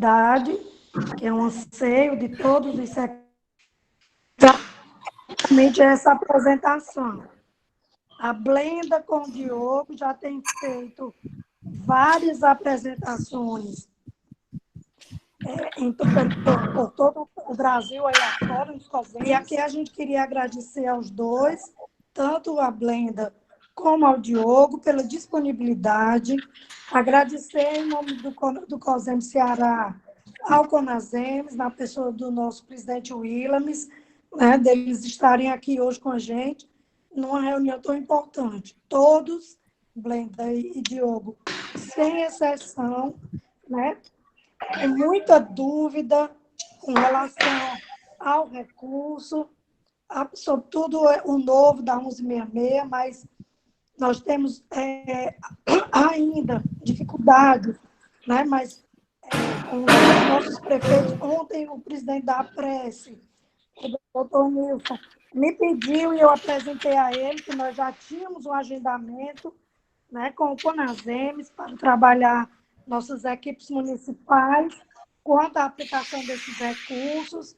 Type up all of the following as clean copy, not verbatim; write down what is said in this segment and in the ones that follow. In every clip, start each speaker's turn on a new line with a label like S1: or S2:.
S1: publicidade, que é um anseio de todos os sectores, exatamente essa apresentação. A Blenda com o Diogo já tem feito várias apresentações por todo o Brasil aí afora, e aqui a gente queria agradecer aos dois, tanto a Blenda como ao Diogo, pela disponibilidade, agradecer em nome do COSEM Ceará ao CONASEMES, na pessoa do nosso presidente Willames, né, deles estarem aqui hoje com a gente, numa reunião tão importante. Todos, Blenda e Diogo, sem exceção, né, com muita dúvida com relação ao recurso, sobretudo o novo da 1166, mas nós temos ainda dificuldades, né? Mas com os nossos prefeitos, ontem o presidente da Prece, o doutor Nilson, me pediu e eu apresentei a ele que nós já tínhamos um agendamento, né, com o CONASEMES para trabalhar nossas equipes municipais quanto à aplicação desses recursos.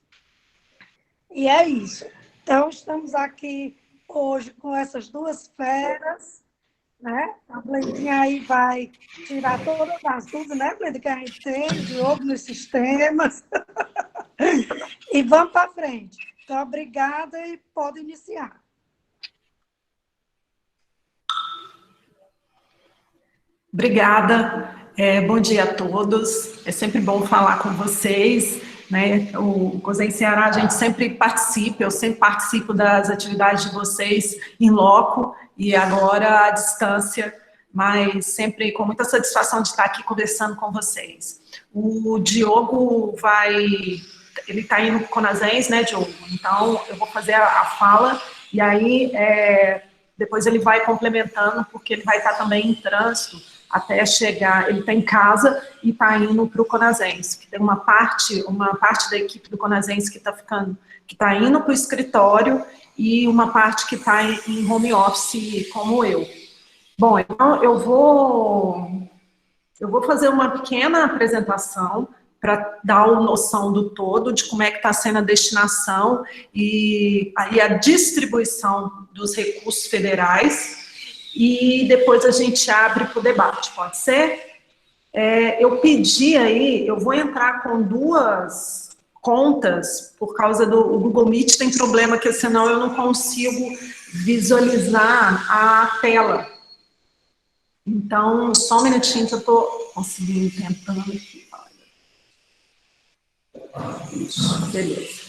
S1: E é isso. Então, estamos aqui hoje com essas duas feras, né? A Blendinha aí vai tirar todas as dúvidas, né, Blenda, que a gente tem, o Diogo nos sistemas. E vamos para frente. Então, obrigada e pode iniciar.
S2: Obrigada, bom dia a todos, é sempre bom falar com vocês, né? O COSEM Ceará, a gente sempre participa, eu sempre participo das atividades de vocês em loco e agora à distância, mas sempre com muita satisfação de estar aqui conversando com vocês. O Diogo ele está indo para o CONASEMES, né, Diogo? Então, eu vou fazer a fala e aí depois ele vai complementando, porque ele vai estar também em trânsito até chegar, ele está em casa e está indo para o CONASEMES, que tem uma parte da equipe do CONASEMES que está indo para o escritório e uma parte que está em home office, como eu. Bom, então eu vou fazer uma pequena apresentação para dar uma noção do todo, de como é que está sendo a destinação e a distribuição dos recursos federais, e depois a gente abre para o debate, pode ser? Eu pedi aí, eu vou entrar com duas contas, por causa do Google Meet tem problema, que senão eu não consigo visualizar a tela. Então, só um minutinho que eu estou conseguindo, tentando aqui. Isso, beleza.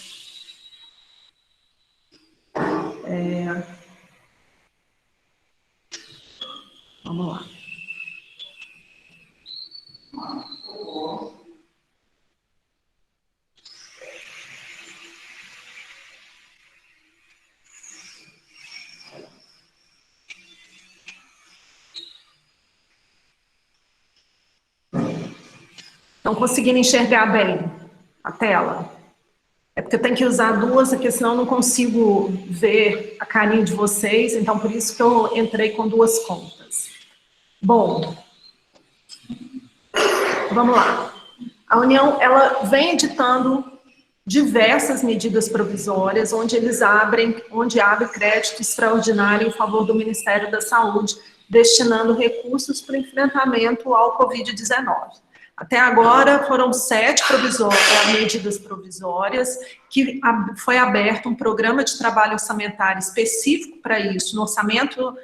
S2: Vamos lá. Estão conseguindo enxergar bem a tela? É porque eu tenho que usar duas, porque senão eu não consigo ver a carinha de vocês, então por isso que eu entrei com duas contas. Bom, vamos lá. A União, ela vem editando diversas medidas provisórias, onde abre crédito extraordinário em favor do Ministério da Saúde, destinando recursos para o enfrentamento ao Covid-19. Até agora foram 7 medidas provisórias, que foi aberto um programa de trabalho orçamentário específico para isso, no orçamento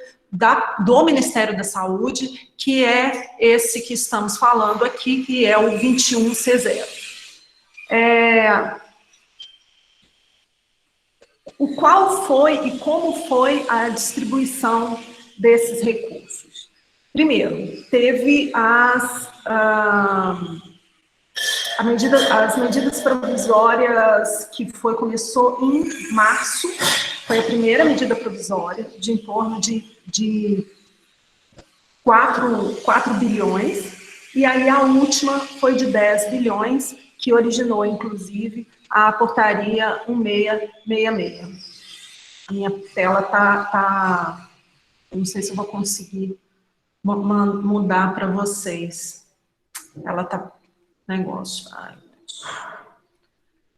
S2: do Ministério da Saúde, que é esse que estamos falando aqui, que é o 21C0. Qual foi e como foi a distribuição desses recursos? Primeiro, teve as medidas provisórias que começou em março, foi a primeira medida provisória, de em torno de 4 bilhões, e aí a última foi de 10 bilhões, que originou, inclusive, a portaria 1666. A minha tela tá eu não sei se eu vou conseguir mudar para vocês. Ela tá negócio. Ai,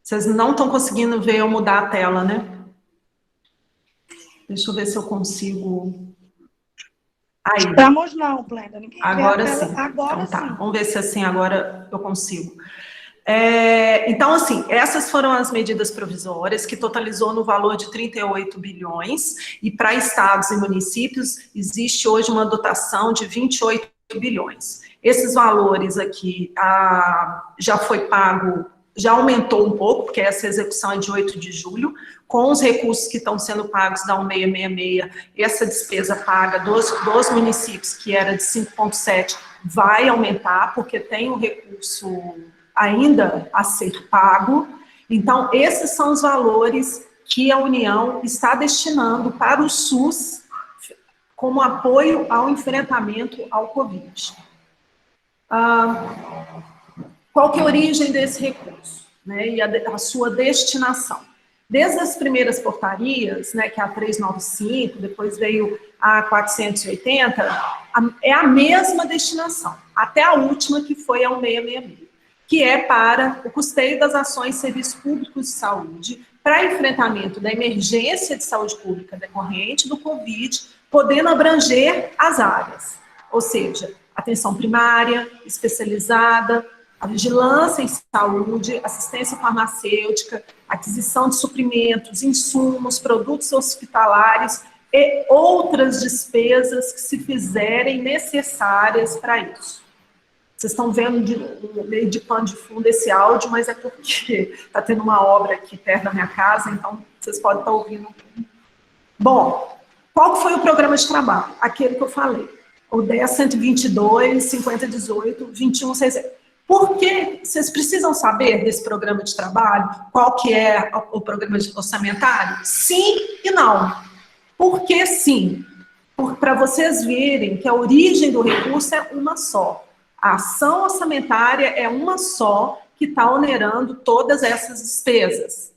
S2: vocês não estão conseguindo ver eu mudar a tela, né? Deixa eu ver se eu consigo... Aí.
S1: Estamos não, Blenda. Ninguém
S2: agora
S1: vê a tela.
S2: sim.
S1: Agora
S2: então, tá.
S1: sim.
S2: Vamos ver se assim agora eu consigo. Então, assim, essas foram as medidas provisórias, que totalizou no valor de 38 bilhões, e para estados e municípios existe hoje uma dotação de 28 bilhões. Esses valores aqui já foi pago, já aumentou um pouco, porque essa execução é de 8 de julho, com os recursos que estão sendo pagos da 1666, essa despesa paga dos municípios, que era de 5,7, vai aumentar, porque tem um recurso ainda a ser pago. Então, esses são os valores que a União está destinando para o SUS como apoio ao enfrentamento ao Covid. Qual que é a origem desse recurso, né, e a sua destinação? Desde as primeiras portarias, né, que é a 395, depois veio a 480, é a mesma destinação, até a última, que foi a 1666. Que é para o custeio das ações de serviços públicos de saúde, para enfrentamento da emergência de saúde pública decorrente do Covid, podendo abranger as áreas, ou seja, atenção primária, especializada, a vigilância em saúde, assistência farmacêutica, aquisição de suprimentos, insumos, produtos hospitalares e outras despesas que se fizerem necessárias para isso. Vocês estão vendo meio de pano de fundo esse áudio, mas é porque está tendo uma obra aqui perto da minha casa, então vocês podem estar ouvindo. Bom, qual foi o programa de trabalho? Aquele que eu falei, o 10.122, 5018, 2160. Por que vocês precisam saber desse programa de trabalho? Qual que é o programa orçamentário? Sim e não. Por que sim? Para vocês verem que a origem do recurso é uma só. A ação orçamentária é uma só que está onerando todas essas despesas,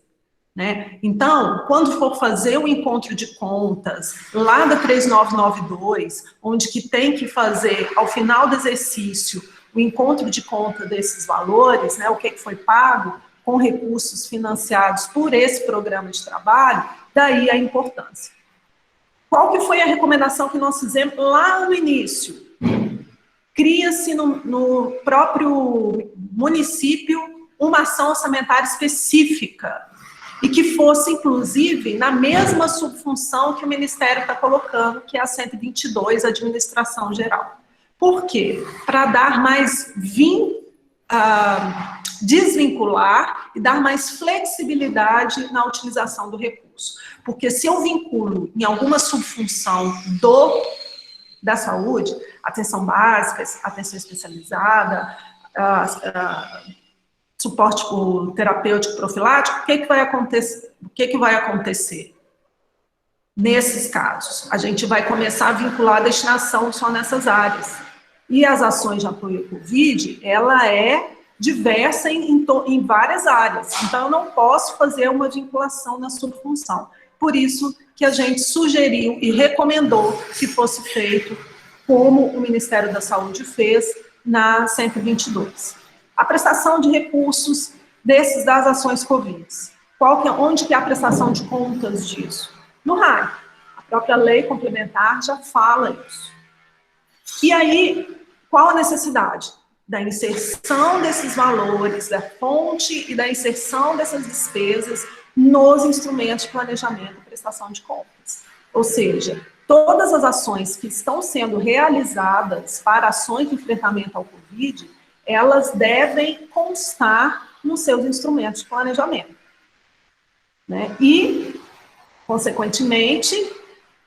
S2: né? Então, quando for fazer o encontro de contas lá da 3992, onde que tem que fazer, ao final do exercício, o encontro de conta desses valores, né, o que foi pago com recursos financiados por esse programa de trabalho, daí a importância. Qual que foi a recomendação que nós fizemos lá no início? Cria-se no próprio município uma ação orçamentária específica e que fosse, inclusive, na mesma subfunção que o Ministério está colocando, que é a 122, Administração Geral. Por quê? Para dar mais desvincular e dar mais flexibilidade na utilização do recurso. Porque se eu vinculo em alguma subfunção da saúde, atenção básica, atenção especializada, suporte terapêutico profilático, o que vai acontecer? O que vai acontecer? Nesses casos, a gente vai começar a vincular a destinação só nessas áreas. E as ações de apoio ao Covid, ela é diversa em várias áreas. Então, eu não posso fazer uma vinculação na subfunção. Por isso que a gente sugeriu e recomendou que fosse feito como o Ministério da Saúde fez na 122. A prestação de recursos das ações Covid. Onde que é a prestação de contas disso? No RAI. A própria lei complementar já fala isso. E aí, qual a necessidade? Da inserção desses valores, da fonte e da inserção dessas despesas nos instrumentos de planejamento e prestação de contas. Ou seja, todas as ações que estão sendo realizadas para ações de enfrentamento ao Covid, elas devem constar nos seus instrumentos de planejamento, né? E, consequentemente,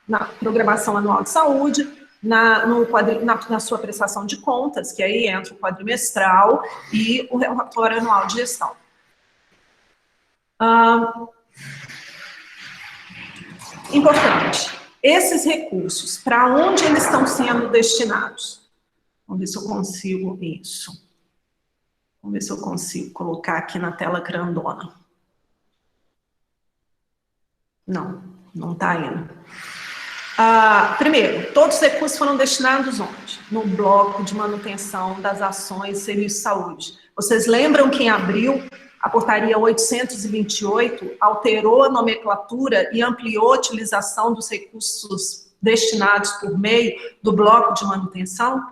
S2: na programação anual de saúde, na sua prestação de contas, que aí entra o quadrimestral e o relatório anual de gestão. Importante. Esses recursos, para onde eles estão sendo destinados? Vamos ver se eu consigo isso. Vamos ver se eu consigo colocar aqui na tela grandona. Não está indo. Primeiro, todos os recursos foram destinados onde? No bloco de manutenção das ações de serviço de saúde. Vocês lembram que em abril, a portaria 828 alterou a nomenclatura e ampliou a utilização dos recursos destinados por meio do bloco de manutenção?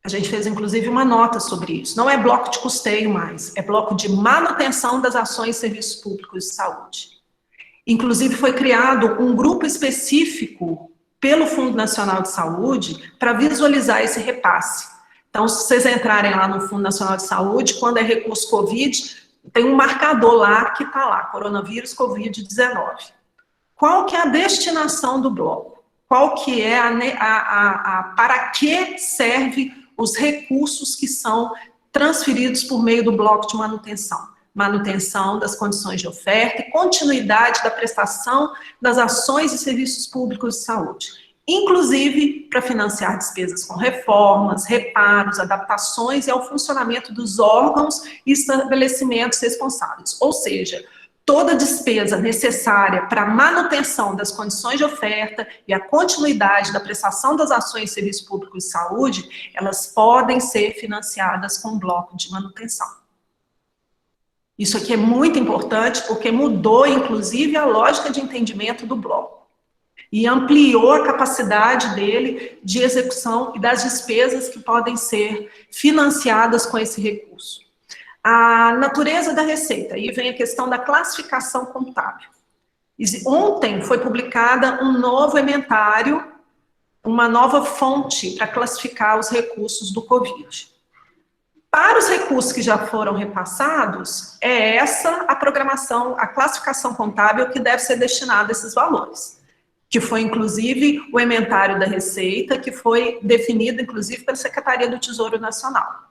S2: A gente fez, inclusive, uma nota sobre isso. Não é bloco de custeio mais, é bloco de manutenção das ações e serviços públicos de saúde. Inclusive, foi criado um grupo específico pelo Fundo Nacional de Saúde para visualizar esse repasse. Então, se vocês entrarem lá no Fundo Nacional de Saúde, quando é recurso Covid, tem um marcador lá que está lá, coronavírus Covid-19. Qual que é a destinação do bloco? Qual que é para que serve os recursos que são transferidos por meio do bloco de manutenção? Manutenção das condições de oferta e continuidade da prestação das ações e serviços públicos de saúde, inclusive para financiar despesas com reformas, reparos, adaptações e ao funcionamento dos órgãos e estabelecimentos responsáveis. Ou seja, toda despesa necessária para a manutenção das condições de oferta e a continuidade da prestação das ações e serviços públicos de saúde, elas podem ser financiadas com bloco de manutenção. Isso aqui é muito importante porque mudou, inclusive, a lógica de entendimento do bloco e ampliou a capacidade dele de execução e das despesas que podem ser financiadas com esse recurso. A natureza da receita, aí vem a questão da classificação contábil. Ontem foi publicada um novo ementário, uma nova fonte para classificar os recursos do Covid. Para os recursos que já foram repassados, é essa a programação, a classificação contábil que deve ser destinada a esses valores, que foi, inclusive, o ementário da Receita, que foi definido, inclusive, pela Secretaria do Tesouro Nacional.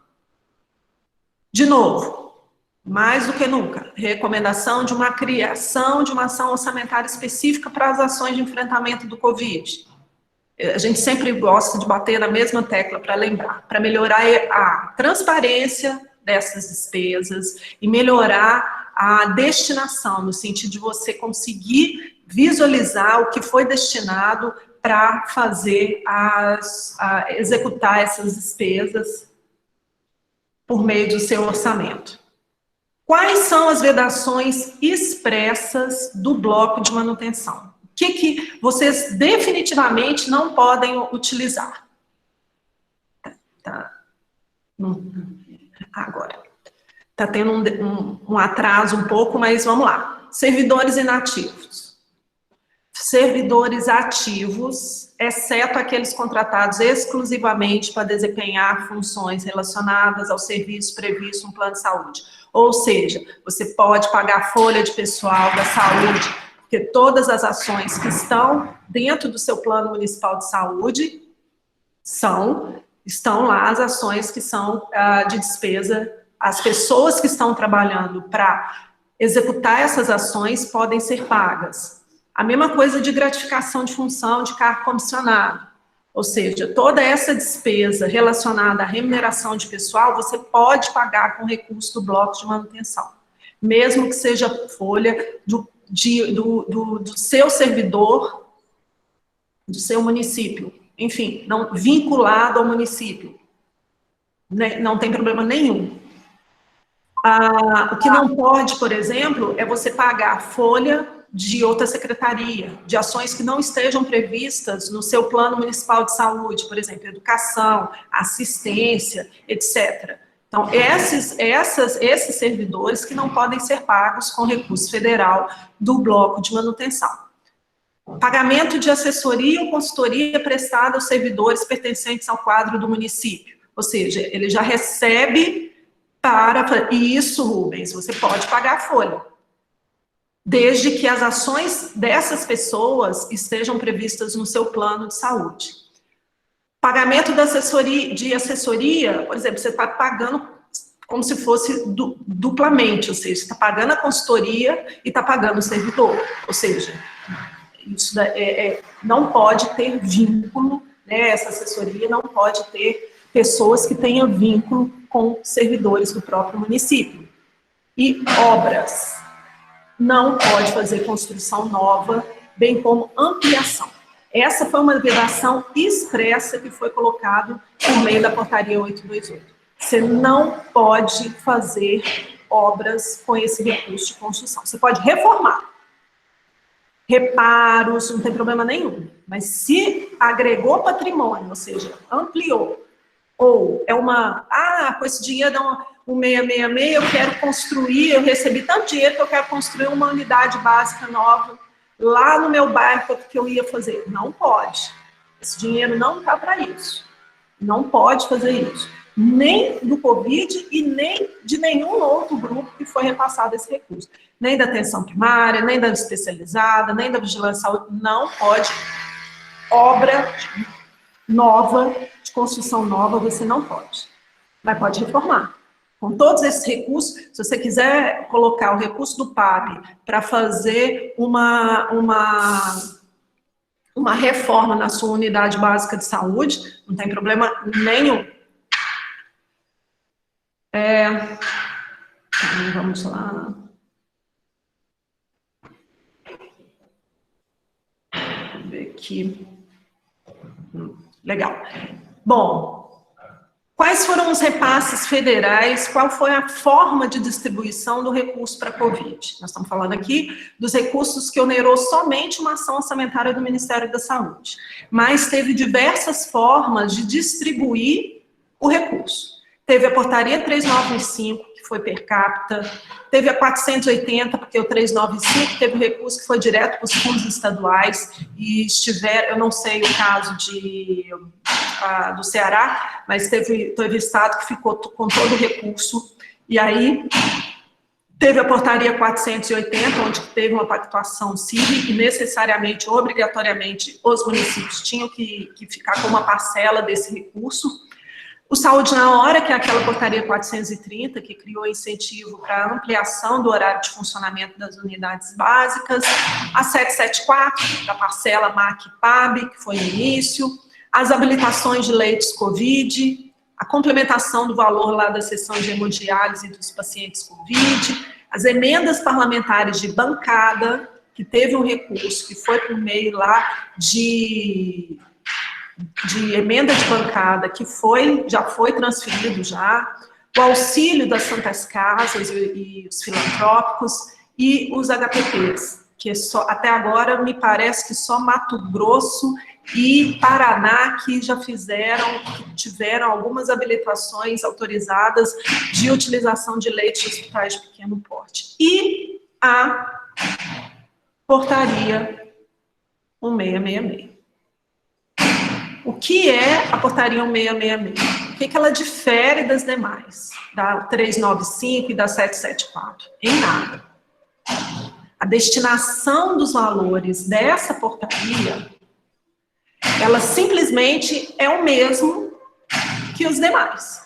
S2: De novo, mais do que nunca, recomendação de uma criação de uma ação orçamentária específica para as ações de enfrentamento do Covid. A gente sempre gosta de bater na mesma tecla para lembrar, para melhorar a transparência dessas despesas e melhorar a destinação, no sentido de você conseguir visualizar o que foi destinado para fazer executar essas despesas por meio do seu orçamento. Quais são as vedações expressas do bloco de manutenção? O que vocês definitivamente não podem utilizar? Agora. Está tendo um atraso um pouco, mas vamos lá. Servidores inativos. Servidores ativos, exceto aqueles contratados exclusivamente para desempenhar funções relacionadas ao serviço previsto no plano de saúde. Ou seja, você pode pagar folha de pessoal da saúde, porque todas as ações que estão dentro do seu plano municipal de saúde estão lá as ações que são de despesa. As pessoas que estão trabalhando para executar essas ações podem ser pagas. A mesma coisa de gratificação de função de cargo comissionado. Ou seja, toda essa despesa relacionada à remuneração de pessoal, você pode pagar com recurso do bloco de manutenção. Mesmo que seja folha do seu servidor, do seu município. Enfim, não vinculado ao município. Não tem problema nenhum. O que não pode, por exemplo, é você pagar folha de outra secretaria, de ações que não estejam previstas no seu plano municipal de saúde, por exemplo, educação, assistência, etc. Então, esses servidores que não podem ser pagos com recurso federal do bloco de manutenção. Pagamento de assessoria ou consultoria prestada aos servidores pertencentes ao quadro do município. Ou seja, ele já recebe isso, Rubens, você pode pagar a folha, desde que as ações dessas pessoas estejam previstas no seu plano de saúde. Pagamento de assessoria, por exemplo, você está pagando como se fosse duplamente, ou seja, você está pagando a consultoria e está pagando o servidor, ou seja, isso não pode ter vínculo, né, essa assessoria não pode ter pessoas que tenham vínculo com servidores do próprio município. E obras. Não pode fazer construção nova, bem como ampliação. Essa foi uma vedação expressa que foi colocada por meio da portaria 828. Você não pode fazer obras com esse recurso de construção. Você pode reformar, reparos, não tem problema nenhum. Mas se agregou patrimônio, ou seja, ampliou, ou é com esse dinheiro dá um 666, eu quero construir, eu recebi tanto dinheiro que eu quero construir uma unidade básica nova lá no meu bairro que eu ia fazer. Não pode. Esse dinheiro não está para isso. Não pode fazer isso. Nem do Covid e nem de nenhum outro grupo que foi repassado esse recurso. Nem da atenção primária, nem da especializada, nem da vigilância saúde. Não pode. Obra nova, de construção nova, você não pode. Mas pode reformar. Com todos esses recursos, se você quiser colocar o recurso do PAP para fazer uma reforma na sua unidade básica de saúde, não tem problema nenhum. Vamos lá. Vou ver aqui. Legal. Bom, quais foram os repasses federais? Qual foi a forma de distribuição do recurso para a Covid? Nós estamos falando aqui dos recursos que onerou somente uma ação orçamentária do Ministério da Saúde. Mas teve diversas formas de distribuir o recurso. Teve a portaria 3915, que foi per capita. Teve a 480, porque o 395 teve o recurso que foi direto para os fundos estaduais. E eu não sei o caso do Ceará, mas teve estado que ficou com todo o recurso. E aí teve a portaria 480, onde teve uma pactuação civil e necessariamente, obrigatoriamente, os municípios tinham que ficar com uma parcela desse recurso. O Saúde na Hora, que é aquela portaria 430, que criou incentivo para a ampliação do horário de funcionamento das unidades básicas. A 774, da parcela MAC e PAB, que foi no início. As habilitações de leitos Covid. A complementação do valor lá da sessão de hemodiálise dos pacientes Covid. As emendas parlamentares de bancada, que teve um recurso que foi por meio lá de emenda de bancada, que já foi transferido já, o auxílio das Santas Casas e os filantrópicos, e os HPPs, que até agora me parece que só Mato Grosso e Paraná que tiveram algumas habilitações autorizadas de utilização de leitos de hospitais de pequeno porte. E a portaria 1666. O que é a portaria 1666? O que ela difere das demais? Da 395 e da 774? Em nada. A destinação dos valores dessa portaria, ela simplesmente é o mesmo que os demais.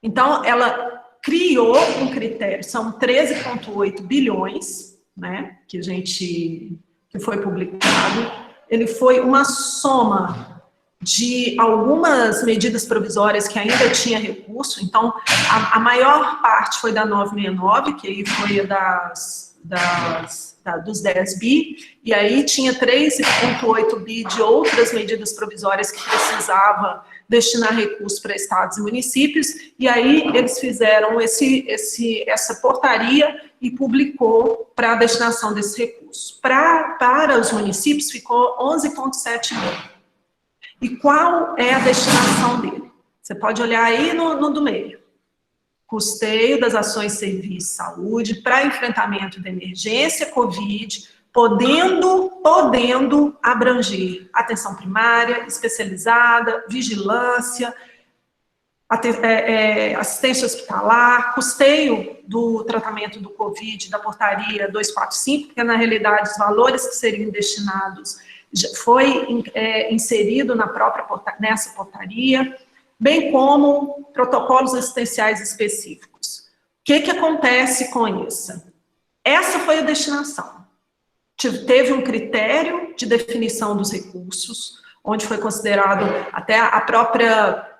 S2: Então, ela criou um critério, são 13,8 bilhões, né, que foi publicado. Ele foi uma soma de algumas medidas provisórias que ainda tinha recurso. Então, a maior parte foi da 969, que aí foi dos 10 bi, e aí tinha 3,8 bi de outras medidas provisórias que precisava destinar recursos para estados e municípios, e aí eles fizeram essa portaria e publicou para a destinação desse recurso. Para os municípios ficou 11,7 mil. E qual é a destinação dele? Você pode olhar aí no do meio. Custeio das ações de serviço de saúde para enfrentamento da emergência Covid, podendo abranger atenção primária, especializada, vigilância, assistência hospitalar, custeio do tratamento do Covid, da portaria 245, porque na realidade os valores que seriam destinados foi inserido nessa portaria, bem como protocolos assistenciais específicos. O que acontece com isso? Essa foi a destinação. Teve um critério de definição dos recursos, onde foi considerado até a própria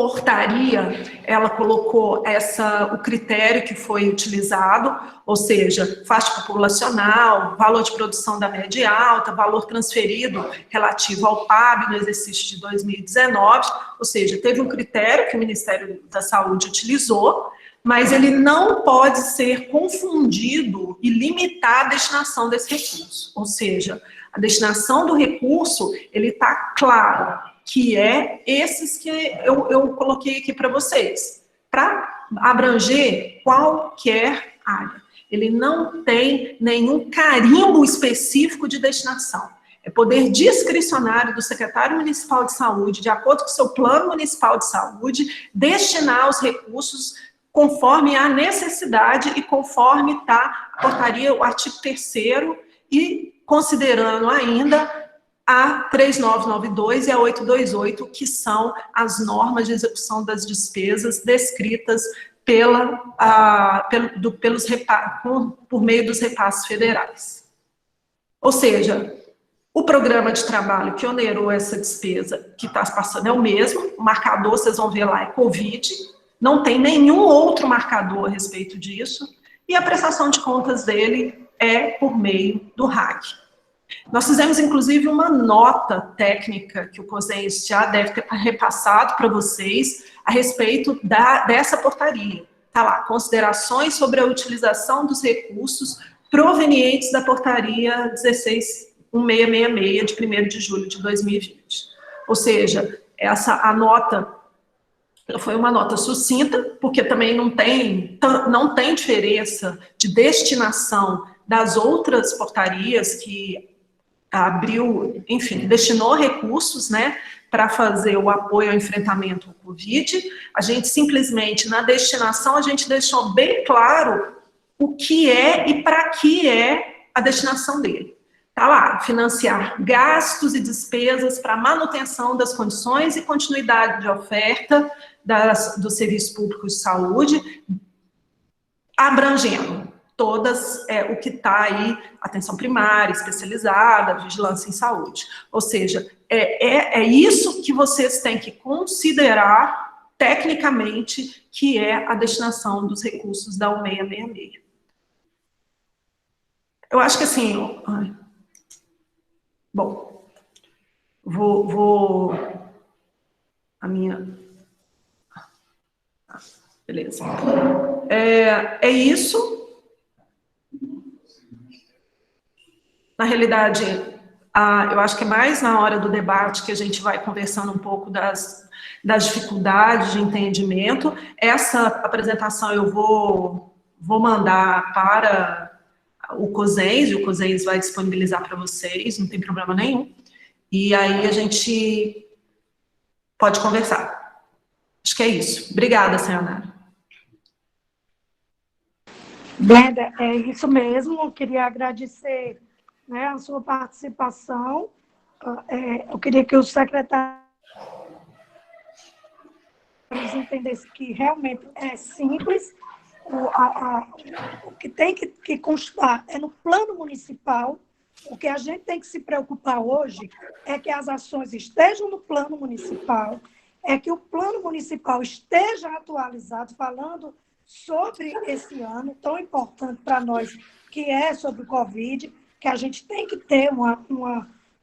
S2: portaria, ela colocou o critério que foi utilizado, ou seja, faixa populacional, valor de produção da média alta, valor transferido relativo ao PAB no exercício de 2019, ou seja, teve um critério que o Ministério da Saúde utilizou, mas ele não pode ser confundido e limitar a destinação desse recurso, ou seja, a destinação do recurso, ele está claro, que é esses que eu coloquei aqui para vocês, para abranger qualquer área. Ele não tem nenhum carimbo específico de destinação. É poder discricionário do secretário municipal de saúde, de acordo com o seu plano municipal de saúde, destinar os recursos conforme a necessidade e conforme está a portaria, o artigo 3º, e considerando ainda a 3992 e a 828, que são as normas de execução das despesas descritas por meio dos repasses federais. Ou seja, o programa de trabalho que onerou essa despesa que está passando é o mesmo, o marcador, vocês vão ver lá, é Covid, não tem nenhum outro marcador a respeito disso, e a prestação de contas dele é por meio do RAC. Nós fizemos, inclusive, uma nota técnica que o COSENS já deve ter repassado para vocês a respeito dessa portaria. Está lá, considerações sobre a utilização dos recursos provenientes da portaria 16.1666, de 1º de julho de 2020. Ou seja, a nota foi uma nota sucinta, porque também não tem diferença de destinação das outras portarias que abriu, enfim, destinou recursos, né, para fazer o apoio ao enfrentamento ao Covid. A gente simplesmente, na destinação, a gente deixou bem claro o que é e para que é a destinação dele. Está lá, financiar gastos e despesas para manutenção das condições e continuidade de oferta dos serviços públicos de saúde, abrangendo todas o que está aí, atenção primária, especializada, vigilância em saúde. Ou seja, é isso que vocês têm que considerar tecnicamente que é a destinação dos recursos da 1666. Eu acho que assim, bom, vou a minha... Beleza. É isso. Na realidade, eu acho que é mais na hora do debate que a gente vai conversando um pouco das dificuldades de entendimento. Essa apresentação eu vou mandar para o COSENS, e o COSENS vai disponibilizar para vocês, não tem problema nenhum. E aí a gente pode conversar. Acho que é isso. Obrigada, Sayonara.
S1: Brenda, é isso mesmo. Eu queria agradecer, né, a sua participação. Eu queria que o secretário entendesse que realmente é simples. O que tem que constar é no plano municipal. O que a gente tem que se preocupar hoje é que as ações estejam no plano municipal, é que o plano municipal esteja atualizado, falando sobre esse ano tão importante para nós, que é sobre o Covid, que a gente tem que ter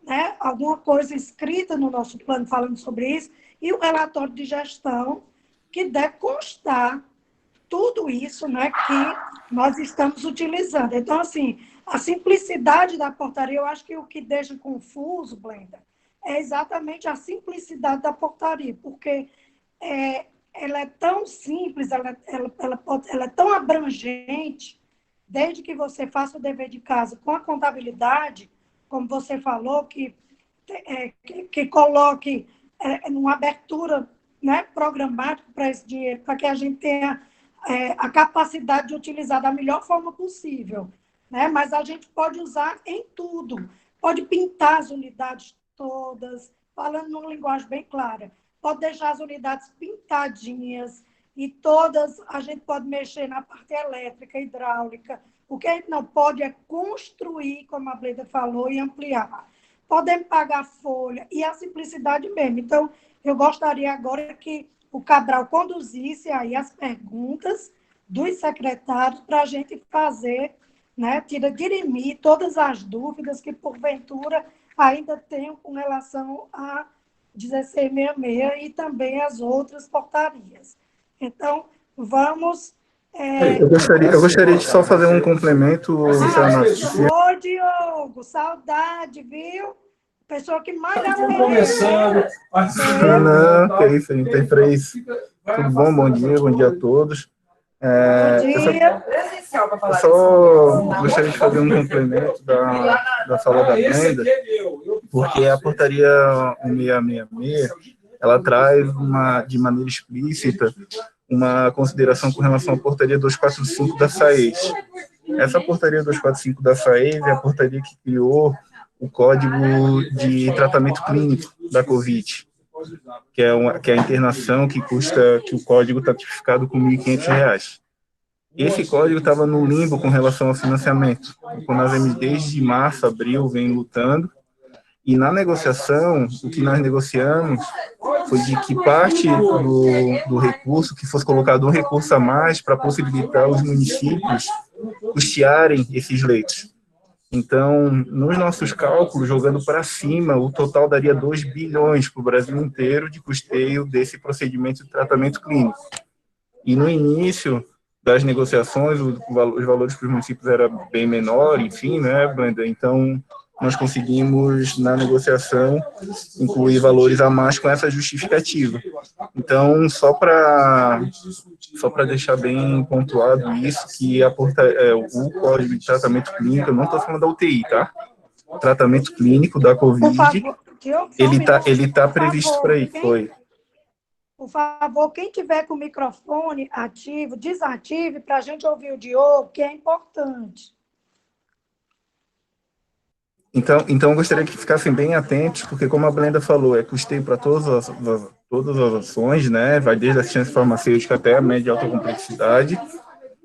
S1: né, alguma coisa escrita no nosso plano falando sobre isso, e o relatório de gestão, que deve constar tudo isso, né, que nós estamos utilizando. Então, assim, a simplicidade da portaria, eu acho que o que deixa confuso, Blenda, é exatamente a simplicidade da portaria, porque ela é tão simples, ela é tão abrangente, desde que você faça o dever de casa com a contabilidade, como você falou, que coloque uma abertura, né, programática para esse dinheiro, para que a gente tenha a capacidade de utilizar da melhor forma possível, né? Mas a gente pode usar em tudo, pode pintar as unidades todas, falando numa linguagem bem clara, pode deixar as unidades pintadinhas e todas, a gente pode mexer na parte elétrica, hidráulica. O que a gente não pode é construir, como a Blenda falou, e ampliar. Podemos pagar folha e a simplicidade mesmo. Então, eu gostaria agora que o Cabral conduzisse aí as perguntas dos secretários para a gente fazer, né, dirimir todas as dúvidas que, porventura, ainda tenham com relação a 1666 e também as outras portarias. Então, vamos...
S3: Eu gostaria de só fazer um complemento,
S1: Ô, Diogo, saudade, viu? Pessoa que mais dá começando.
S3: Não, que é isso, a gente tem para isso. Tudo bom? Bom dia a todos.
S1: Bom dia.
S3: Eu só gostaria de fazer um complemento da fala da Brenda, porque a portaria 1666, ela traz de maneira explícita uma consideração com relação à portaria 245 da SAES. Essa portaria 245 da SAES é a portaria que criou o Código de Tratamento Clínico da Covid, que é a internação que o código está tipificado com R$ 1.500. Esse código estava no limbo com relação ao financiamento. O CONASEMIS, desde março, abril, vem lutando, e na negociação, o que nós negociamos foi de que parte do recurso, que fosse colocado um recurso a mais para possibilitar os municípios custearem esses leitos. Então, nos nossos cálculos, jogando para cima, o total daria 2 bilhões para o Brasil inteiro de custeio desse procedimento de tratamento clínico. E no início das negociações, os valores para os municípios eram bem menor, enfim, né, Brenda? Então, nós conseguimos, na negociação, incluir valores a mais com essa justificativa. Então, só para deixar bem pontuado isso, que o Código de Tratamento Clínico, eu não estou falando da UTI, tá? O tratamento clínico da Covid, ele tá previsto para aí.
S1: Por favor, quem tiver com o microfone ativo, desative para a gente ouvir o Diogo, que é importante.
S3: Então, eu gostaria que ficassem bem atentos, porque, como a Blenda falou, é custeio para todas as ações, né? Vai desde a assistência farmacêutica até a média e alta complexidade,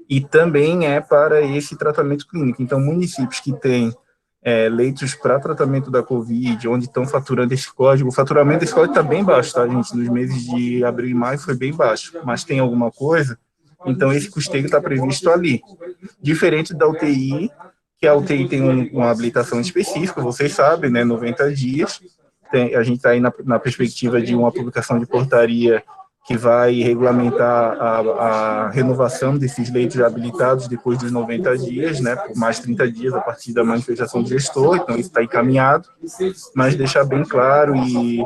S3: e também é para esse tratamento clínico. Então, municípios que têm leitos para tratamento da Covid, onde estão faturando esse código, o faturamento desse código está bem baixo, tá, gente? Nos meses de abril e maio foi bem baixo, mas tem alguma coisa, então esse custeio está previsto ali. Diferente da UTI, que a UTI tem uma habilitação específica, vocês sabem, né, 90 dias, a gente está aí na perspectiva de uma publicação de portaria que vai regulamentar a renovação desses leitos habilitados depois dos 90 dias, né, por mais 30 dias a partir da manifestação do gestor, então isso está encaminhado, mas deixar bem claro e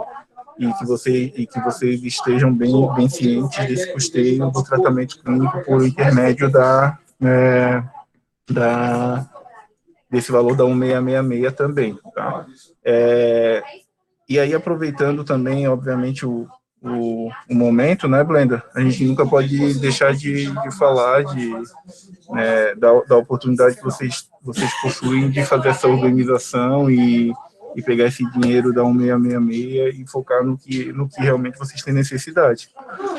S3: que vocês estejam bem cientes desse custeio do tratamento clínico por intermédio desse valor da 1666 também, tá? E aí, aproveitando também, obviamente, o momento, né, Blenda? A gente nunca pode deixar de falar da oportunidade que vocês possuem de fazer essa organização e pegar esse dinheiro da 1666 e focar no que realmente vocês têm necessidade.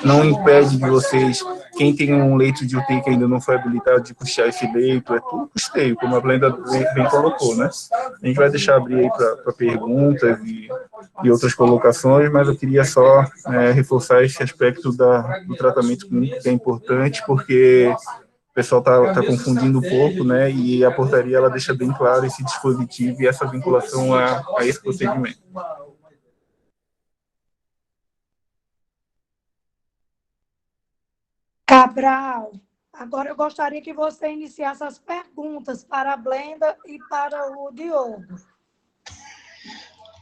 S3: Não impede de vocês, quem tem um leito de UTI que ainda não foi habilitado, de custear esse leito, é tudo custeio, como a Blenda bem colocou, né? A gente vai deixar abrir aí para perguntas e outras colocações, mas eu queria só reforçar esse aspecto do tratamento clínico, que é importante, porque o pessoal está confundindo um pouco, né? E a portaria ela deixa bem claro esse dispositivo e essa vinculação a esse procedimento.
S1: Cabral, agora eu gostaria que você iniciasse as perguntas para a Blenda e para o Diogo.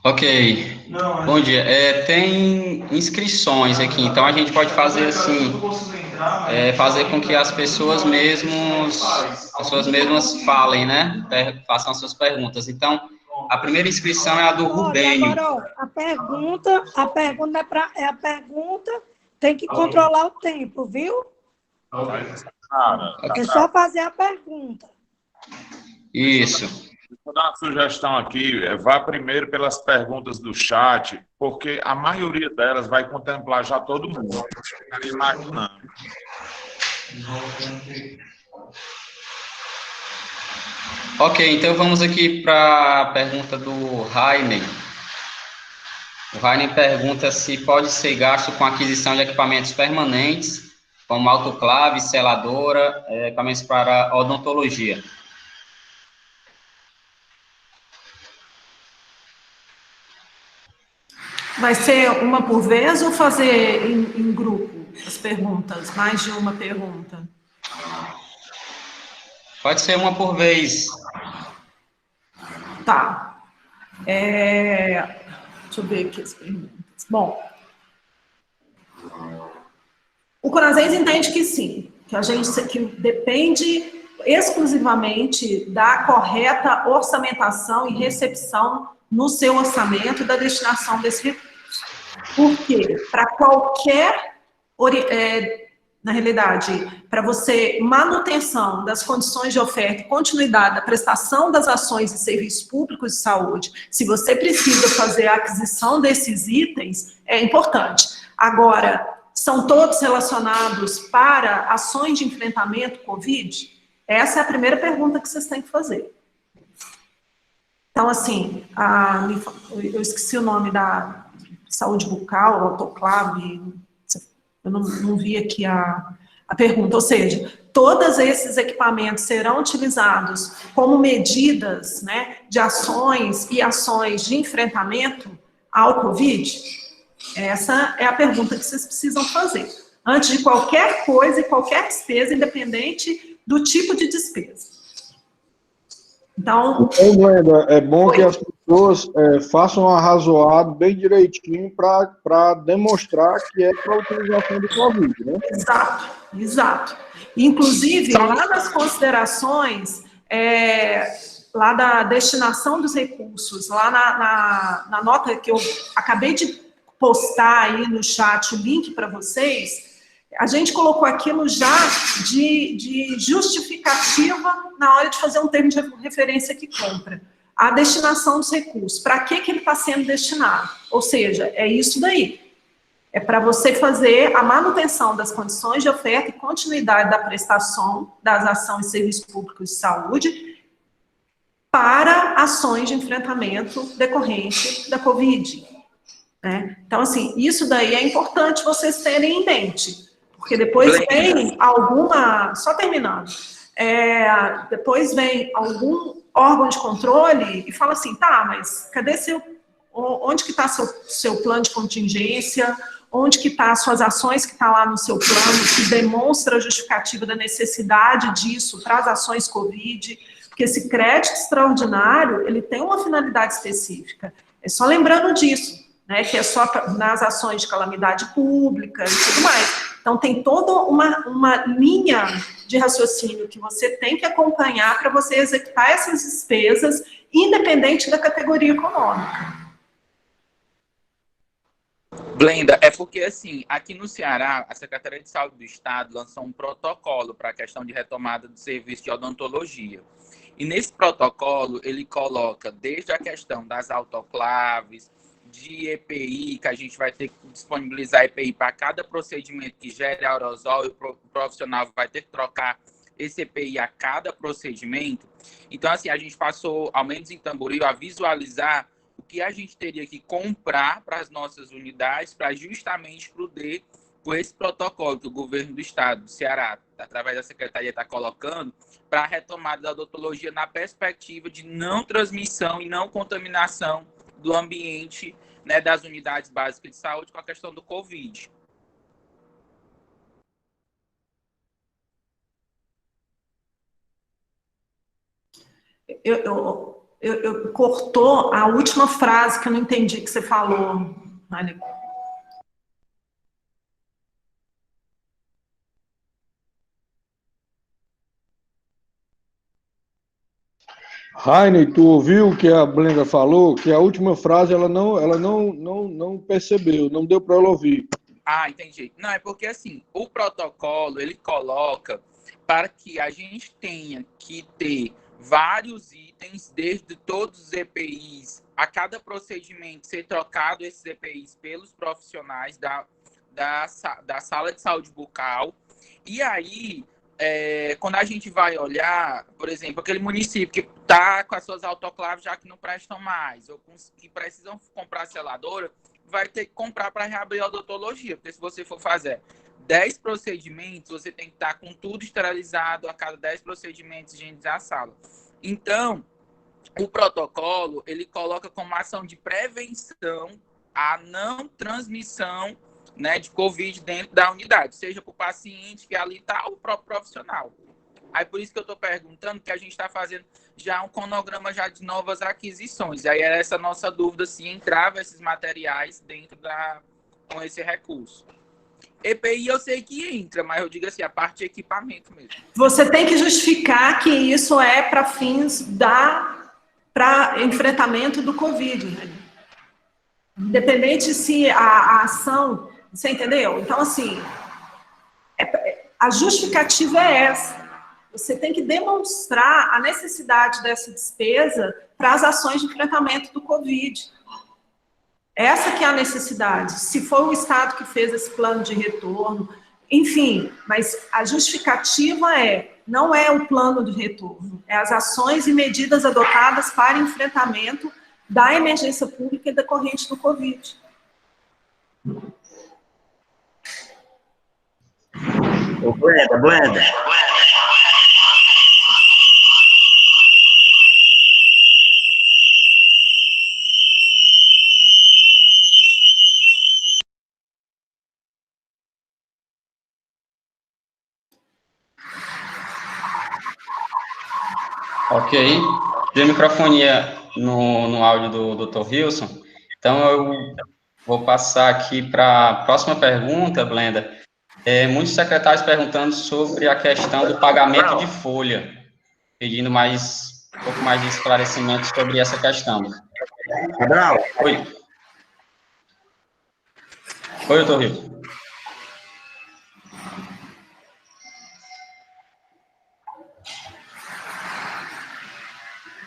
S4: Ok, bom dia. Tem inscrições aqui, então a gente pode fazer assim, fazer com que as pessoas mesmas falem, né? Façam as suas perguntas. Então, a primeira inscrição é a do Rubênio.
S1: Agora, a pergunta é a pergunta, tem que controlar o tempo, viu? É só fazer a pergunta.
S4: Isso.
S5: Vou dar uma sugestão aqui, vá primeiro pelas perguntas do chat, porque a maioria delas vai contemplar já todo mundo. Ficaria imaginando.
S4: Ok, então vamos aqui para a pergunta do Rainer. O Rainer pergunta se pode ser gasto com aquisição de equipamentos permanentes, como autoclave, seladora, equipamentos para odontologia.
S2: Vai ser uma por vez ou fazer em grupo as perguntas? Mais de uma pergunta?
S4: Pode ser uma por vez.
S2: Tá. Deixa eu ver aqui as perguntas. Bom, o Corazens entende que sim, que depende exclusivamente da correta orçamentação e recepção no seu orçamento da destinação desse recurso. Por quê? Para qualquer, na realidade, para você manutenção das condições de oferta e continuidade da prestação das ações e serviços públicos de saúde, se você precisa fazer a aquisição desses itens, é importante. Agora, são todos relacionados para ações de enfrentamento Covid? Essa é a primeira pergunta que vocês têm que fazer. Então, assim, eu esqueci o nome da saúde bucal, autoclave, eu não vi aqui a pergunta, ou seja, todos esses equipamentos serão utilizados como medidas, né, de ações e ações de enfrentamento ao Covid? Essa é a pergunta que vocês precisam fazer, antes de qualquer coisa e qualquer despesa, independente do tipo de despesa. Então,
S6: Glenda, é bom que as pessoas façam um arrazoado bem direitinho para demonstrar que é para a utilização do Covid, né?
S2: Exato. Inclusive, lá nas considerações, lá da destinação dos recursos, lá na nota que eu acabei de postar aí no chat o link para vocês, a gente colocou aquilo já de justificativa na hora de fazer um termo de referência que compra. A destinação dos recursos. Para que ele está sendo destinado? Ou seja, é isso daí. É para você fazer a manutenção das condições de oferta e continuidade da prestação das ações e serviços públicos de saúde para ações de enfrentamento decorrente da Covid. Né? Então, assim, isso daí é importante vocês terem em mente. Porque depois vem alguma... Só terminando. Depois vem algum órgão de controle e fala assim, tá, mas cadê onde que está seu plano de contingência? Onde que está as suas ações que está lá no seu plano, que demonstra a justificativa da necessidade disso para as ações Covid? Porque esse crédito extraordinário, ele tem uma finalidade específica. É só lembrando disso, né, que é só nas ações de calamidade pública e tudo mais. Então, tem toda uma linha de raciocínio que você tem que acompanhar para você executar essas despesas, independente da categoria econômica.
S7: Blenda, é porque, assim, aqui no Ceará, a Secretaria de Saúde do Estado lançou um protocolo para a questão de retomada do serviço de odontologia. E nesse protocolo, ele coloca desde a questão das autoclaves, de EPI, que a gente vai ter que disponibilizar EPI para cada procedimento que gere aerosol e o profissional vai ter que trocar esse EPI a cada procedimento. Então, assim, a gente passou, ao menos em Tamboril, a visualizar o que a gente teria que comprar para as nossas unidades para justamente poder, com esse protocolo que o governo do estado do Ceará, através da secretaria, está colocando, para a retomada da odontologia na perspectiva de não transmissão e não contaminação do ambiente, né, das unidades básicas de saúde com a questão do Covid.
S2: Cortou a última frase que eu não entendi que você falou, Mário.
S6: Raine, tu ouviu o que a Blenda falou? Que a última frase ela não percebeu, não deu para ela ouvir.
S7: Ah, entendi. Não, é porque assim, o protocolo, ele coloca para que a gente tenha que ter vários itens, desde todos os EPIs, a cada procedimento ser trocado esses EPIs pelos profissionais da sala de saúde bucal. E aí, quando a gente vai olhar, por exemplo, aquele município que está com as suas autoclaves já que não prestam mais, ou que precisam comprar seladora, vai ter que comprar para reabrir a odontologia, porque se você for fazer 10 procedimentos, você tem que estar com tudo esterilizado, a cada 10 procedimentos, higienizar a sala. Então, o protocolo, ele coloca como ação de prevenção a não transmissão, né, de Covid dentro da unidade, seja para o paciente que ali está ou o próprio profissional. Aí por isso que eu estou perguntando, que a gente está fazendo já um cronograma já de novas aquisições. Aí era essa nossa dúvida se entrava esses materiais dentro com esse recurso. EPI eu sei que entra, mas eu digo assim, a parte de equipamento mesmo.
S2: Você tem que justificar que isso é para fins para enfrentamento do Covid, né? Independente se a ação, você entendeu? Então, assim, a justificativa é essa. Você tem que demonstrar a necessidade dessa despesa para as ações de enfrentamento do Covid. Essa que é a necessidade. Se foi o Estado que fez esse plano de retorno, enfim, mas a justificativa não é o plano de retorno, é as ações e medidas adotadas para enfrentamento da emergência pública e decorrente do Covid.
S8: Ô, Brenda.
S4: Ok. Deu microfonia no áudio do Dr. Wilson. Então, eu vou passar aqui para a próxima pergunta, Blenda. Muitos secretários perguntando sobre a questão do pagamento de folha, pedindo um pouco mais de esclarecimento sobre essa questão.
S8: Cabral.
S4: Oi, doutor Wilson.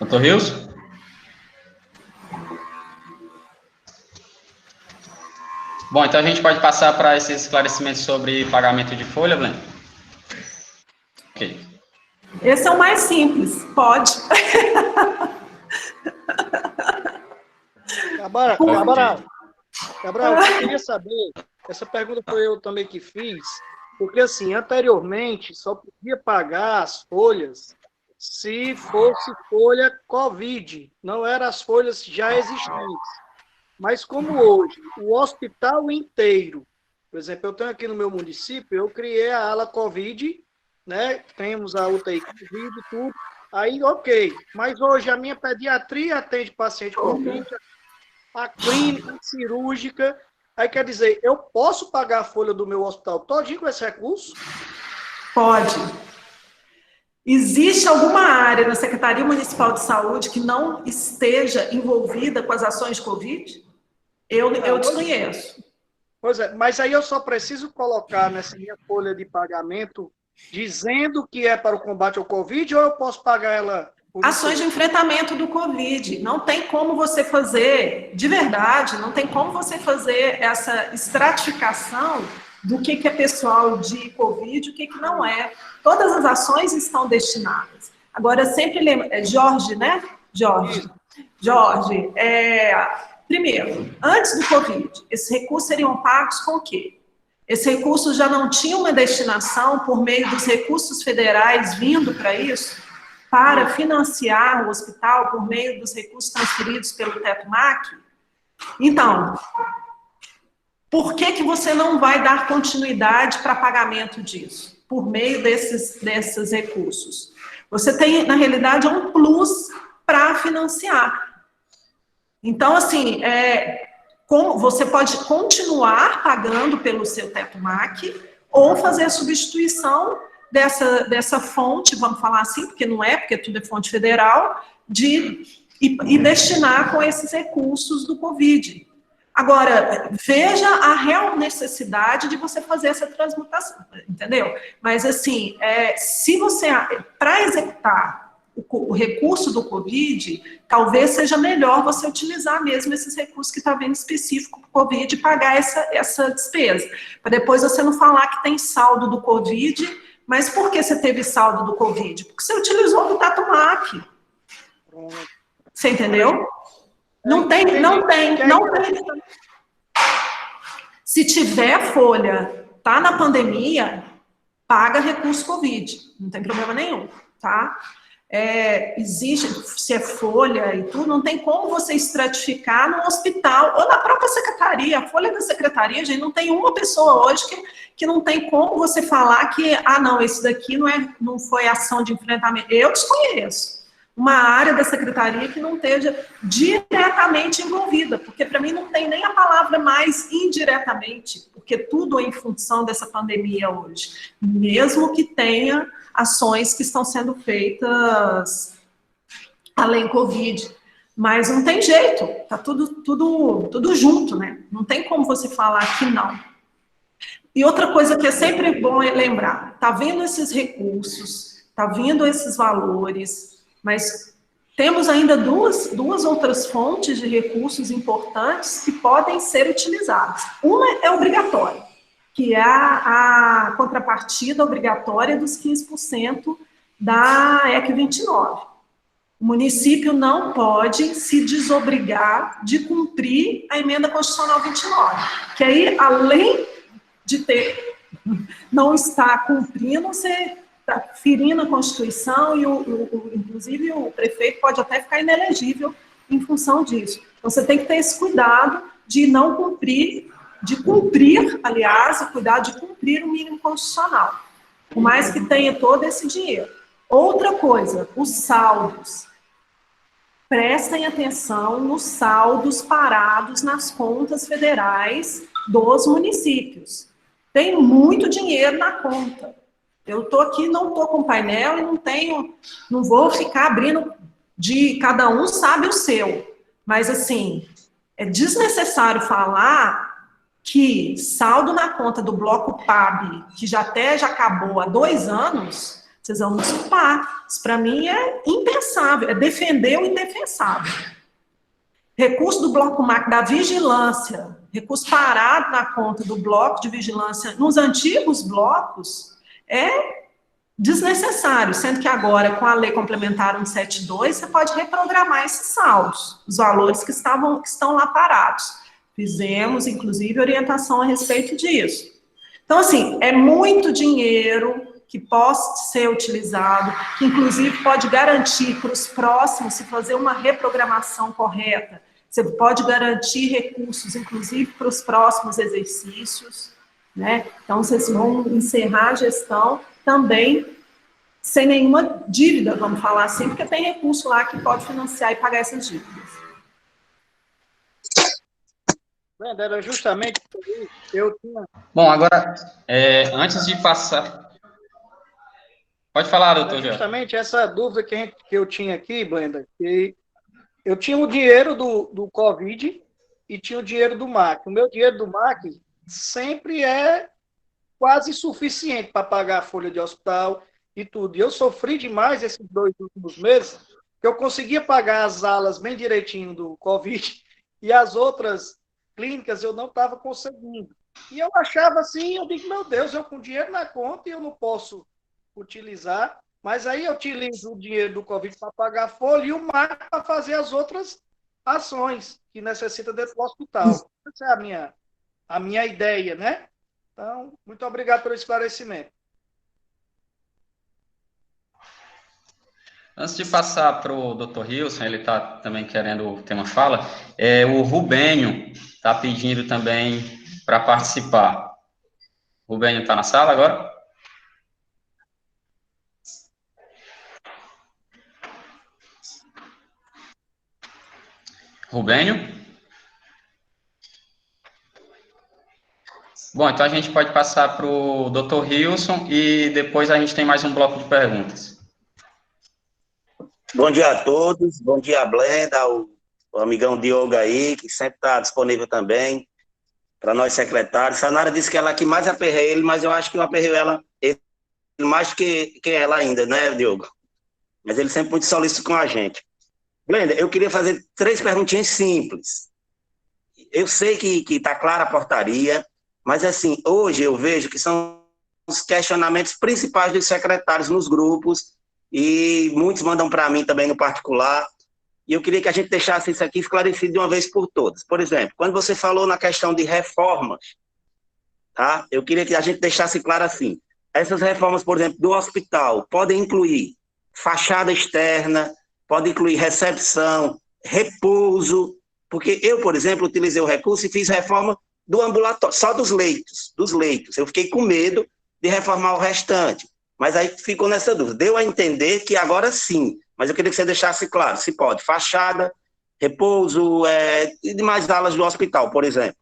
S4: Doutor Wilson? Bom, então a gente pode passar para esses esclarecimentos sobre pagamento de folha, Blenda? Ok.
S2: Esse é o mais simples, pode.
S9: Cabral, eu queria saber, essa pergunta foi eu também que fiz, porque assim, anteriormente só podia pagar as folhas se fosse folha Covid, não eram as folhas já existentes. Mas como hoje, o hospital inteiro, por exemplo, eu tenho aqui no meu município, eu criei a ala Covid, né? Temos a UTI Covid e tudo, aí ok. Mas hoje a minha pediatria atende paciente Covid, a clínica cirúrgica, aí quer dizer, eu posso pagar a folha do meu hospital todinho com esse recurso?
S2: Pode. Existe alguma área na Secretaria Municipal de Saúde que não esteja envolvida com as ações de Covid? Eu desconheço.
S9: Pois é, mas aí eu só preciso colocar nessa minha folha de pagamento dizendo que é para o combate ao Covid ou eu posso pagar ela?
S2: Ações de enfrentamento do Covid. Não tem como você fazer, de verdade, não tem como você fazer essa estratificação do que é pessoal de Covid e o que não é. Todas as ações estão destinadas. Agora, sempre lembra... Jorge, né? Jorge, primeiro, antes do Covid, esses recursos seriam pagos com o quê? Esses recursos já não tinham uma destinação por meio dos recursos federais vindo para isso, para financiar o hospital por meio dos recursos transferidos pelo Teto MAC? Então, por que você não vai dar continuidade para pagamento disso? Por meio desses recursos. Você tem, na realidade, um plus para financiar. Então, assim, como você pode continuar pagando pelo seu Teto MAC ou fazer a substituição dessa fonte, vamos falar assim, porque não é, porque tudo é fonte federal, e destinar com esses recursos do Covid. Agora, veja a real necessidade de você fazer essa transmutação, entendeu? Mas, assim, se você, para executar o recurso do Covid, talvez seja melhor você utilizar mesmo esses recursos que está vendo específico para o Covid e pagar essa despesa. Para depois você não falar que tem saldo do Covid, mas por que você teve saldo do Covid? Porque você utilizou do Teto MAC. Você entendeu? Não tem. Se tiver folha, tá na pandemia, paga recurso Covid, não tem problema nenhum, tá? Existe, se é folha e tudo, não tem como você estratificar no hospital ou na própria secretaria. A folha da secretaria, gente, não tem uma pessoa hoje que não tem como você falar que, não, esse daqui não foi ação de enfrentamento. Eu desconheço uma área da secretaria que não esteja diretamente envolvida, porque para mim não tem nem a palavra mais indiretamente, porque tudo é em função dessa pandemia hoje, mesmo que tenha ações que estão sendo feitas além Covid, mas não tem jeito, tá tudo junto, né? Não tem como você falar que não. E outra coisa que é sempre bom lembrar, tá vindo esses recursos, tá vindo esses valores, mas temos ainda duas outras fontes de recursos importantes que podem ser utilizadas. Uma é obrigatória, que é a contrapartida obrigatória dos 15% da EC 29. O município não pode se desobrigar de cumprir a emenda constitucional 29, que aí, além de não estar cumprindo, você está ferindo a Constituição e, inclusive, o prefeito pode até ficar inelegível em função disso. Então, você tem que ter esse cuidado de não cumprir, aliás, o cuidado de cumprir o mínimo constitucional, por mais que tenha todo esse dinheiro. Outra coisa, os saldos. Prestem atenção nos saldos parados nas contas federais dos municípios. Tem muito dinheiro na conta. Eu estou aqui, não estou com painel e não vou ficar abrindo cada um sabe o seu. Mas, assim, é desnecessário falar que saldo na conta do bloco PAB, que já acabou há 2 anos, vocês vão desculpar. Isso, para mim, é impensável, é defender o indefensável. Recurso do bloco MAC da vigilância, recurso parado na conta do bloco de vigilância nos antigos blocos, é desnecessário, sendo que agora, com a lei complementar 172, você pode reprogramar esses saldos, os valores que estão lá parados. Fizemos, inclusive, orientação a respeito disso. Então, assim, é muito dinheiro que possa ser utilizado, que, inclusive, pode garantir para os próximos, se fazer uma reprogramação correta, você pode garantir recursos, inclusive, para os próximos exercícios, né? Então, vocês vão encerrar a gestão também sem nenhuma dívida, vamos falar assim, porque tem recurso lá que pode financiar e pagar essas dívidas.
S9: Era justamente eu tinha...
S4: Bom, agora, antes de passar... Pode falar, doutor Jorge.
S9: Justamente essa dúvida que eu tinha aqui, Blenda, que eu tinha o dinheiro do Covid e tinha o dinheiro do MAC. O meu dinheiro do MAC sempre é quase suficiente para pagar a folha de hospital e tudo. E eu sofri demais esses 2 últimos meses, que eu conseguia pagar as alas bem direitinho do Covid e as outras clínicas eu não estava conseguindo. E eu achava assim, eu digo, meu Deus, eu com dinheiro na conta e eu não posso utilizar, mas aí eu utilizo o dinheiro do Covid para pagar a folha e o MAC para fazer as outras ações que necessita dentro do hospital. Essa é a minha ideia, né? Então, muito obrigado pelo esclarecimento.
S4: Antes de passar para o doutor Rilson, ele está também querendo ter uma fala, o Rubênio está pedindo também para participar. O Rubênio está na sala agora? Rubênio? Bom, então a gente pode passar para o doutor Rilson e depois a gente tem mais um bloco de perguntas.
S8: Bom dia a todos, bom dia a Blenda, o amigão Diogo aí, que sempre está disponível também, para nós secretários. A Nara disse que ela que mais aperrei ele, mas eu acho que eu aperrei ele mais que ela ainda, né, Diogo? Mas ele sempre muito solícito com a gente. Blenda, eu queria fazer 3 perguntinhas simples. Eu sei que está clara a portaria, mas, assim, hoje eu vejo que são os questionamentos principais dos secretários nos grupos, e muitos mandam para mim também no particular, e eu queria que a gente deixasse isso aqui esclarecido de uma vez por todas. Por exemplo, quando você falou na questão de reformas, tá? Eu queria que a gente deixasse claro assim, essas reformas, por exemplo, do hospital, podem incluir fachada externa, pode incluir recepção, repouso, porque eu, por exemplo, utilizei o recurso e fiz reforma do ambulatório, só dos leitos. Eu fiquei com medo de reformar o restante, mas aí ficou nessa dúvida. Deu a entender que agora sim, mas eu queria que você deixasse claro, se pode, fachada, repouso, e demais alas do hospital, por exemplo.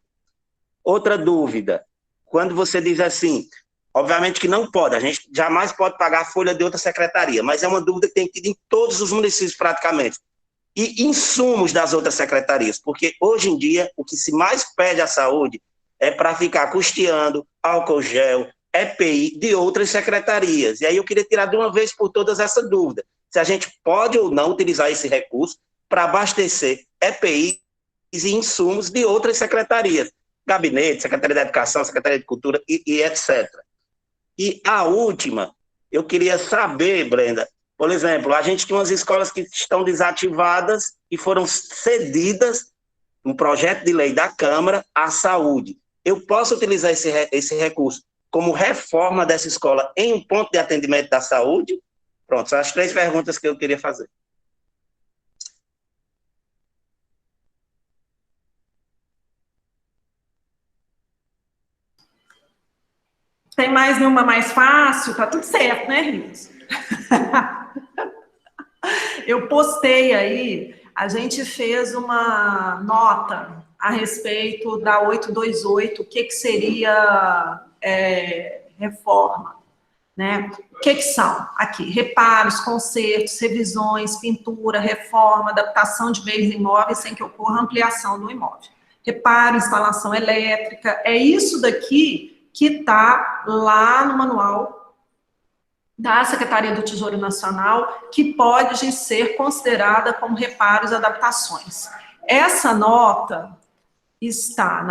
S8: Outra dúvida, quando você diz assim, obviamente que não pode, a gente jamais pode pagar a folha de outra secretaria, mas é uma dúvida que tem que ir em todos os municípios praticamente. E insumos das outras secretarias, porque hoje em dia o que se mais pede à saúde é para ficar custeando álcool gel, EPI de outras secretarias. E aí eu queria tirar de uma vez por todas essa dúvida, se a gente pode ou não utilizar esse recurso para abastecer EPIs e insumos de outras secretarias, gabinete, Secretaria da Educação, Secretaria de Cultura e etc. E a última, eu queria saber, Brenda, por exemplo, a gente tem umas escolas que estão desativadas e foram cedidas, um projeto de lei da Câmara, à saúde. Eu posso utilizar esse recurso como reforma dessa escola em um ponto de atendimento da saúde? Pronto, são as 3 perguntas que eu queria fazer.
S2: Tem mais nenhuma mais fácil? Tá tudo certo, né, Rios? Eu postei aí, a gente fez uma nota a respeito da 828, o que seria reforma, né? O que são? Aqui, reparos, consertos, revisões, pintura, reforma, adaptação de bens imóveis sem que ocorra ampliação do imóvel. Reparo, instalação elétrica, é isso daqui que está lá no manual da Secretaria do Tesouro Nacional, que pode ser considerada como reparos e adaptações. Essa nota está,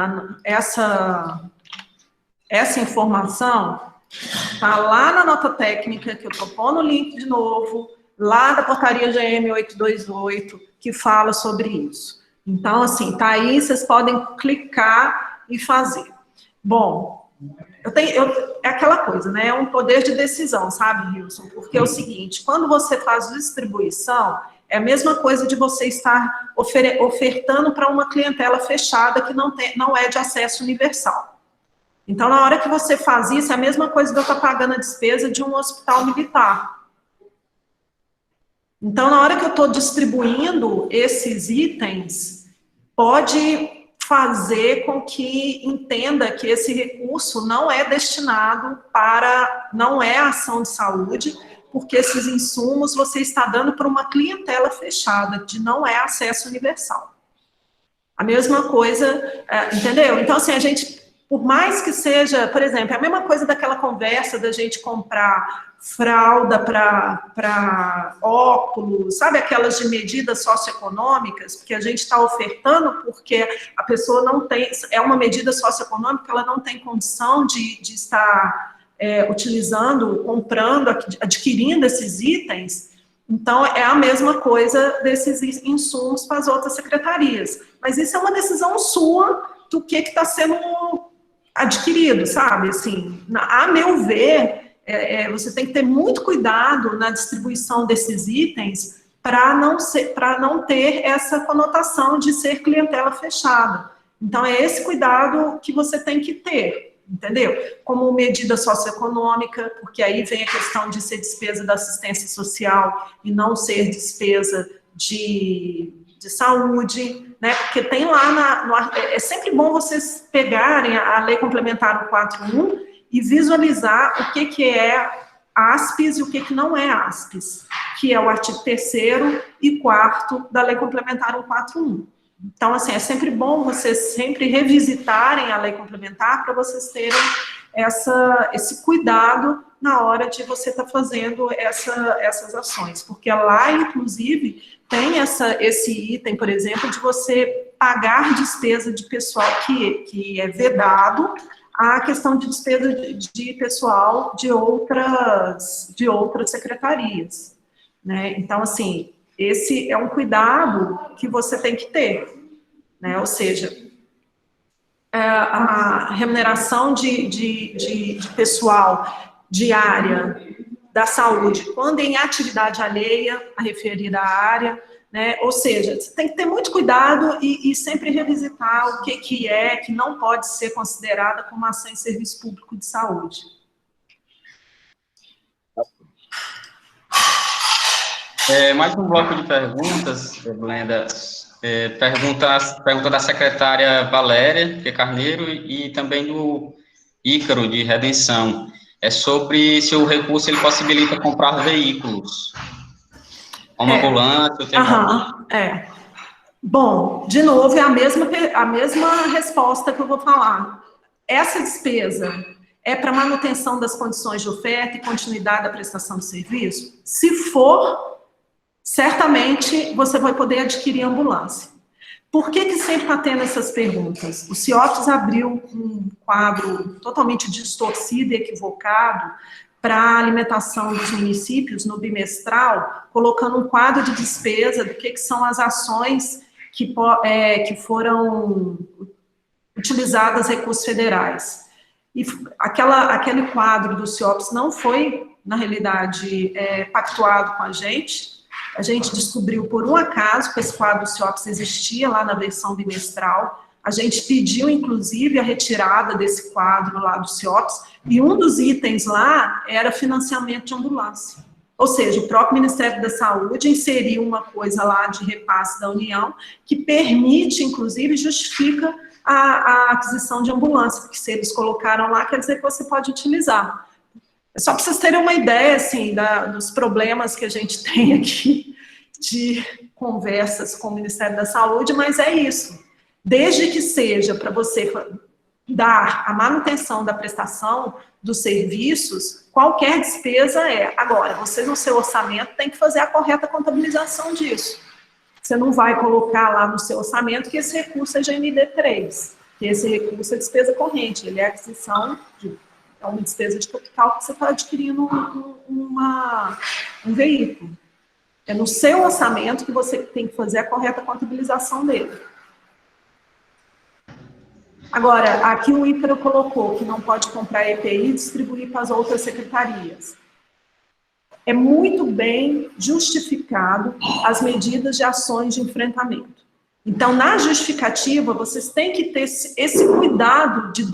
S2: essa informação está lá na nota técnica, que eu estou pondo o link de novo, lá da portaria GM 828, que fala sobre isso. Então, assim, está aí, vocês podem clicar e fazer. Bom, é aquela coisa, né? É um poder de decisão, sabe, Wilson? Porque é o seguinte, quando você faz distribuição, é a mesma coisa de você estar ofertando para uma clientela fechada que não é de acesso universal. Então, na hora que você faz isso, é a mesma coisa de eu estar pagando a despesa de um hospital militar. Então, na hora que eu estou distribuindo esses itens, pode fazer com que entenda que esse recurso não é destinado não é ação de saúde, porque esses insumos você está dando para uma clientela fechada, de não é acesso universal. A mesma coisa, entendeu? Então, assim, a gente, por mais que seja, por exemplo, é a mesma coisa daquela conversa da gente comprar fralda para óculos, sabe, aquelas de medidas socioeconômicas, porque a gente está ofertando porque a pessoa não tem, é uma medida socioeconômica, ela não tem condição de estar utilizando, comprando, adquirindo esses itens. Então, é a mesma coisa desses insumos para as outras secretarias. Mas isso é uma decisão sua do que está sendo adquirido, sabe? Assim, a meu ver, você tem que ter muito cuidado na distribuição desses itens para não ter essa conotação de ser clientela fechada. Então, é esse cuidado que você tem que ter, entendeu? Como medida socioeconômica, porque aí vem a questão de ser despesa da assistência social e não ser despesa de saúde, né? Porque tem lá, é sempre bom vocês pegarem a Lei Complementar 141 e visualizar o que é ASPES e o que não é ASPES, que é o artigo 3º e 4º da Lei Complementar 141. Então, assim, é sempre bom vocês sempre revisitarem a Lei Complementar para vocês terem esse cuidado na hora de você estar fazendo essas ações, porque lá, inclusive, tem esse item, por exemplo, de você pagar despesa de pessoal que é vedado, a questão de despesa de pessoal de outras secretarias, né? Então, assim, esse é um cuidado que você tem que ter, né? Ou seja, a remuneração de pessoal diária da saúde, quando em atividade alheia a referida área, né? Ou seja, você tem que ter muito cuidado e sempre revisitar o que não pode ser considerada como ação em serviço público de saúde.
S4: Mais um bloco de perguntas, Blenda. Pergunta da secretária Valéria Carneiro e também do Ícaro, de Redenção. É sobre se o recurso ele possibilita comprar veículos. Uma ambulância,
S2: Bom, de novo, é a mesma resposta que eu vou falar. Essa despesa é para manutenção das condições de oferta e continuidade da prestação de serviço? Se for, certamente você vai poder adquirir ambulância. Por que sempre está tendo essas perguntas? O CIOPS abriu um quadro totalmente distorcido e equivocado para a alimentação dos municípios no bimestral, colocando um quadro de despesa do que são as ações que foram utilizadas recursos federais. E aquele quadro do CIOPS não foi, na realidade, pactuado com a gente. A gente descobriu por um acaso que esse quadro do CIOPS existia lá na versão bimestral. A gente pediu, inclusive, a retirada desse quadro lá do CIOPS, e um dos itens lá era financiamento de ambulância. Ou seja, o próprio Ministério da Saúde inseriu uma coisa lá de repasse da União, que permite, inclusive, justifica a aquisição de ambulância, porque se eles colocaram lá, quer dizer que você pode utilizar. Só para vocês terem uma ideia, assim, dos problemas que a gente tem aqui de conversas com o Ministério da Saúde, mas é isso. Desde que seja para você dar a manutenção da prestação dos serviços, qualquer despesa é. Agora, você no seu orçamento tem que fazer a correta contabilização disso. Você não vai colocar lá no seu orçamento que esse recurso seja MD3, que esse recurso é despesa corrente, ele é aquisição é uma despesa de capital que você está adquirindo um veículo. É no seu orçamento que você tem que fazer a correta contabilização dele. Agora, aqui o Ícaro colocou que não pode comprar EPI e distribuir para as outras secretarias. É muito bem justificado as medidas de ações de enfrentamento. Então, na justificativa, vocês têm que ter esse cuidado de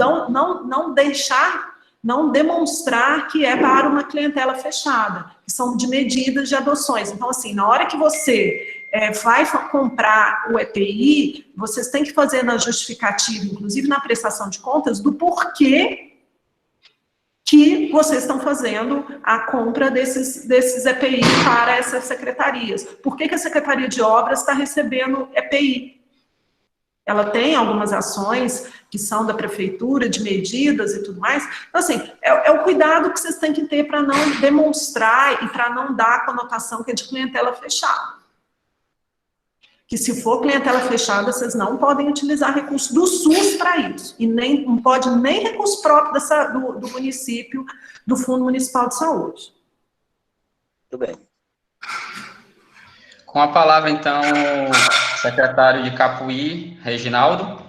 S2: não demonstrar que é para uma clientela fechada, que são de medidas de adoções. Então, assim, na hora que você vai comprar o EPI, vocês têm que fazer na justificativa, inclusive na prestação de contas, do porquê que vocês estão fazendo a compra desses EPI para essas secretarias. Por que a Secretaria de Obras está recebendo EPI? Ela tem algumas ações que são da prefeitura, de medidas e tudo mais. Então, assim, é o cuidado que vocês têm que ter para não demonstrar e para não dar a conotação que é de clientela fechada. Que se for clientela fechada, vocês não podem utilizar recursos do SUS para isso. E não pode nem recurso próprio do município, do Fundo Municipal de Saúde.
S8: Muito bem.
S4: Com a palavra, então, o secretário de Capuí, Reginaldo.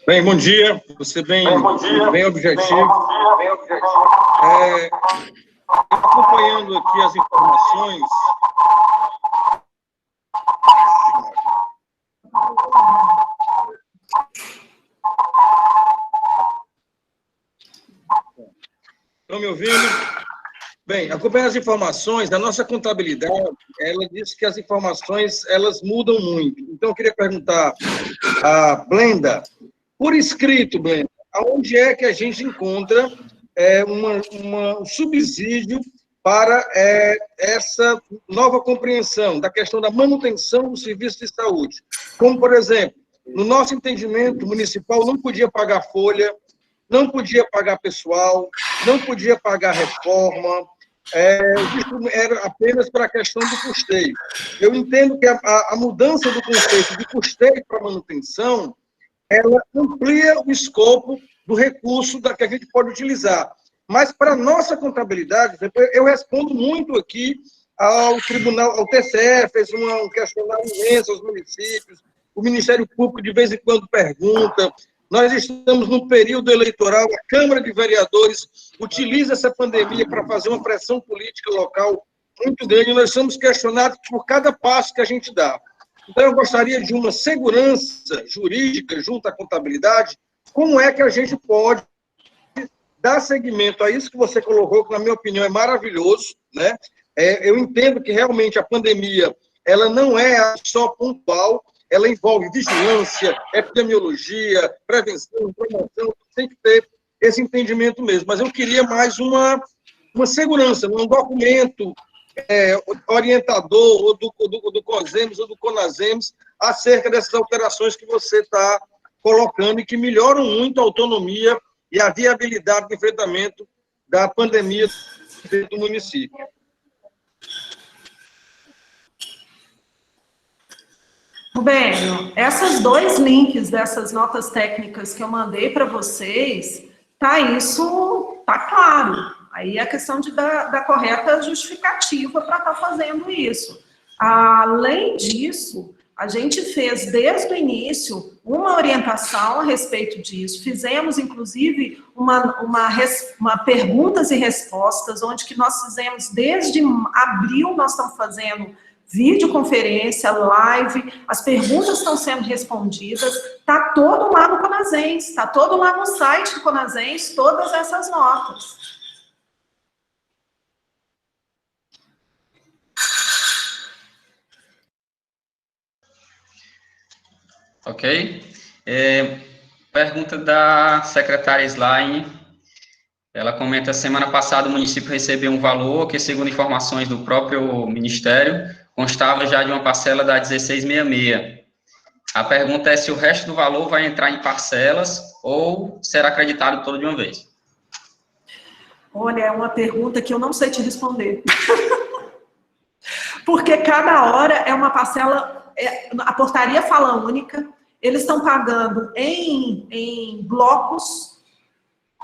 S10: Bem, bom dia. Você bem objetivo. Acompanhando aqui as informações. Estão me ouvindo? Bem, acompanhando as informações, a nossa contabilidade, ela diz que as informações, elas mudam muito. Então, eu queria perguntar a Blenda, por escrito, Blenda, aonde é que a gente encontra um subsídio para essa nova compreensão da questão da manutenção do serviço de saúde? Como, por exemplo, no nosso entendimento municipal, não podia pagar folha, não podia pagar pessoal, não podia pagar reforma, isso era apenas para a questão do custeio. Eu entendo que a mudança do conceito de custeio para manutenção, ela amplia o escopo do recurso que a gente pode utilizar. Mas, para a nossa contabilidade, eu respondo muito aqui ao tribunal, ao TCE, fez um questionário imenso aos municípios, o Ministério Público de vez em quando pergunta, nós estamos no período eleitoral, a Câmara de Vereadores utiliza essa pandemia para fazer uma pressão política local muito grande, e nós somos questionados por cada passo que a gente dá. Então, eu gostaria de uma segurança jurídica junto à contabilidade, como é que a gente pode dar seguimento a isso que você colocou, que, na minha opinião, é maravilhoso, né? Eu entendo que, realmente, a pandemia, ela não é só pontual, ela envolve vigilância, epidemiologia, prevenção, promoção, tem que ter esse entendimento mesmo. Mas eu queria mais uma segurança, um documento orientador, ou do CONSEMES ou do CONASEMES, acerca dessas alterações que você está colocando e que melhoram muito a autonomia e a viabilidade do enfrentamento da pandemia dentro do município.
S2: Rubênio, esses 2 links dessas notas técnicas que eu mandei para vocês, tá claro. Aí é a questão da correta justificativa para estar fazendo isso. Além disso, a gente fez desde o início uma orientação a respeito disso. Fizemos, inclusive, uma perguntas e respostas, onde que nós fizemos desde abril, nós estamos fazendo videoconferência, live, as perguntas estão sendo respondidas, está todo lá no CONASEMS, está todo lá no site do CONASEMS, todas essas notas.
S4: Ok. Pergunta da secretária Slaine. Ela comenta, semana passada o município recebeu um valor que, segundo informações do próprio Ministério, constava já de uma parcela da 1666. A pergunta é se o resto do valor vai entrar em parcelas ou será acreditado todo de uma vez.
S2: Olha, é uma pergunta que eu não sei te responder. Porque cada hora é uma parcela, a portaria fala única, eles estão pagando em blocos,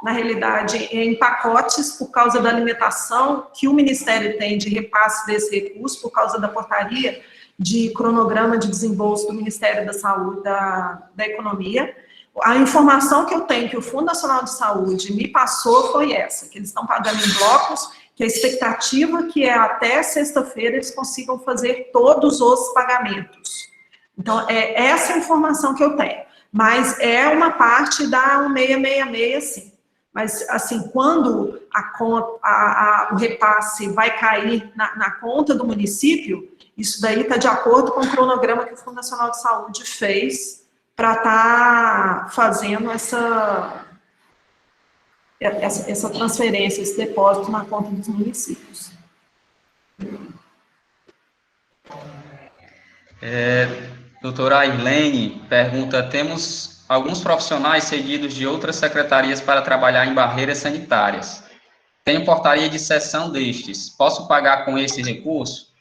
S2: na realidade, em pacotes, por causa da limitação que o Ministério tem de repasse desse recurso, por causa da portaria de cronograma de desembolso do Ministério da Saúde, da Economia. A informação que eu tenho, que o Fundo Nacional de Saúde me passou, foi essa, que eles estão pagando em blocos, que a expectativa que é até sexta-feira eles consigam fazer todos os pagamentos. Então, é essa informação que eu tenho. Mas é uma parte da 1666, sim. Mas, assim, quando o repasse vai cair na conta do município, isso daí está de acordo com o cronograma que o Fundo Nacional de Saúde fez para estar fazendo essa transferência, esse depósito na conta dos municípios.
S4: Doutora Irlene pergunta, temos alguns profissionais cedidos de outras secretarias para trabalhar em barreiras sanitárias. Tenho portaria de cessão destes. Posso pagar com esse recurso?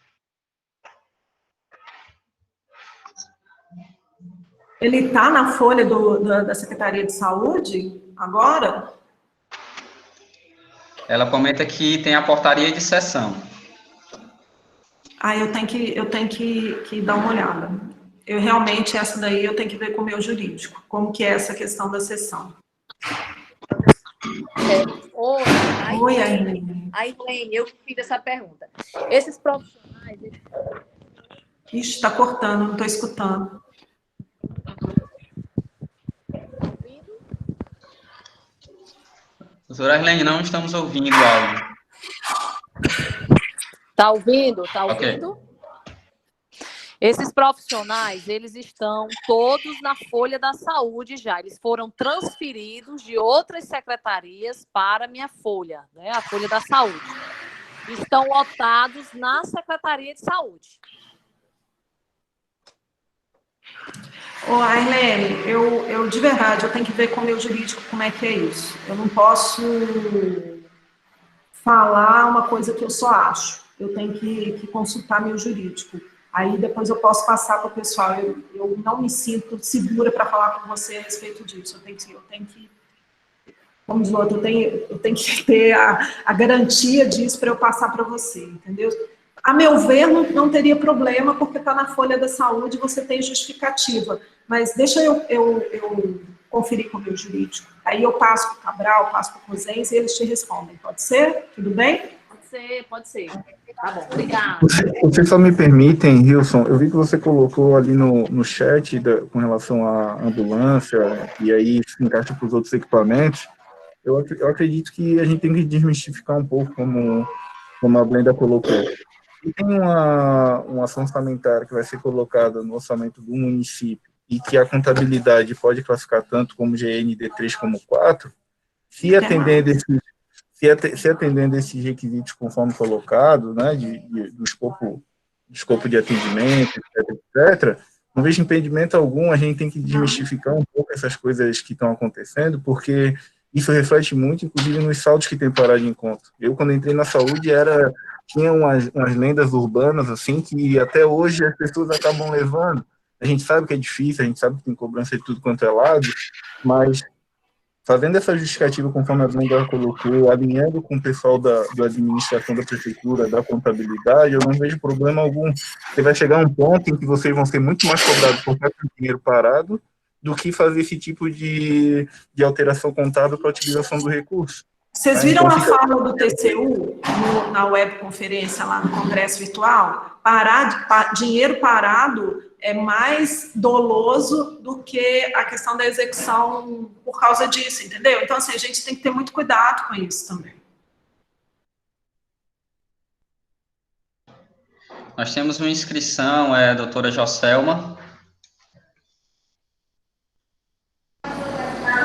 S2: Ele está na folha da Secretaria de Saúde agora?
S4: Ela comenta que tem a portaria de cessão.
S2: Eu tenho que dar uma olhada. Realmente, essa daí eu tenho que ver com o meu jurídico, como que é essa questão da cessão.
S11: Oi, Ailene, eu fiz essa pergunta. Esses profissionais...
S2: Ixi, está cortando, não estou escutando.
S4: Doutora Irlene, não estamos ouvindo o áudio.
S11: Tá ouvindo? Tá
S4: Ok.
S11: ouvindo? Esses profissionais, eles estão todos na folha da saúde já. Eles foram transferidos de outras secretarias para a minha folha, né? A folha da saúde. Estão lotados na Secretaria de Saúde.
S2: Ailene, eu de verdade, eu tenho que ver com o meu jurídico como é que é isso. Eu não posso falar uma coisa que eu só acho. Eu tenho que consultar meu jurídico. Aí depois eu posso passar para o pessoal. Eu não me sinto segura para falar com você a respeito disso. Eu tenho que como diz o outro, eu tenho que ter a garantia disso para eu passar para você, entendeu? A meu ver, não teria problema, porque está na folha da saúde, você tem justificativa. Mas deixa eu conferir com o meu jurídico. Aí eu passo para o Cabral, passo para o Cosens e eles te respondem. Pode ser? Tudo bem?
S11: Pode ser. Tá bom, obrigada.
S3: Vocês só me permitem, Wilson, eu vi que você colocou ali no chat com relação à ambulância, e aí se encaixa para os outros equipamentos. Eu acredito que a gente tem que desmistificar um pouco, como a Blenda colocou. E tem uma ação orçamentária que vai ser colocada no orçamento do município e que a contabilidade pode classificar tanto como GND 3 como 4, se atendendo esses requisitos conforme colocado, né, do escopo de atendimento, etc., não vejo impedimento algum. A gente tem que desmistificar um pouco essas coisas que estão acontecendo, porque isso reflete muito, inclusive, nos saldos que tem parado de encontro. Eu, quando entrei na saúde, tinha umas lendas urbanas, assim, que até hoje as pessoas acabam levando. A gente sabe que é difícil, a gente sabe que tem cobrança de tudo quanto é lado, mas fazendo essa justificativa, conforme a Blenda colocou, alinhando com o pessoal da administração da prefeitura, da contabilidade, eu não vejo problema algum. Você vai chegar a um ponto em que vocês vão ser muito mais cobrados por causa do dinheiro parado do que fazer esse tipo de alteração contábil para a utilização do recurso.
S2: Vocês viram a fala do TCU na webconferência lá no Congresso Virtual? Dinheiro parado é mais doloso do que a questão da execução por causa disso, entendeu? Então, assim, a gente tem que ter muito cuidado com isso também.
S4: Nós temos uma inscrição, doutora Joselma.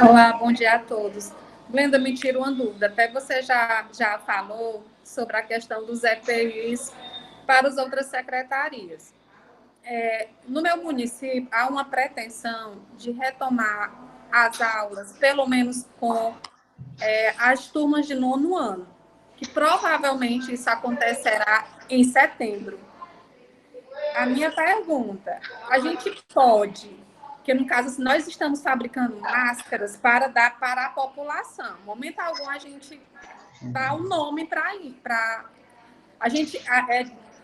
S12: Olá, bom dia a todos. Blenda, me tira uma dúvida. Até você já falou sobre a questão dos EPIs para as outras secretarias. No meu município, há uma pretensão de retomar as aulas, pelo menos com as turmas de 9º ano, que provavelmente isso acontecerá em setembro. A minha pergunta, a gente pode, que no caso nós estamos fabricando máscaras para dar para a população, no momento algum a gente dá um nome para a gente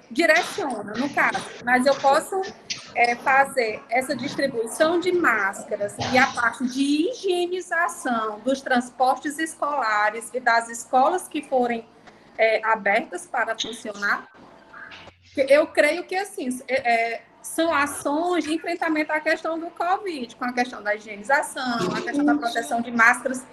S12: direciona, no caso, mas eu posso fazer essa distribuição de máscaras e a parte de higienização dos transportes escolares e das escolas que forem abertas para funcionar. Eu creio que, assim, são ações de enfrentamento à questão do Covid, com a questão da higienização, a questão da proteção de máscaras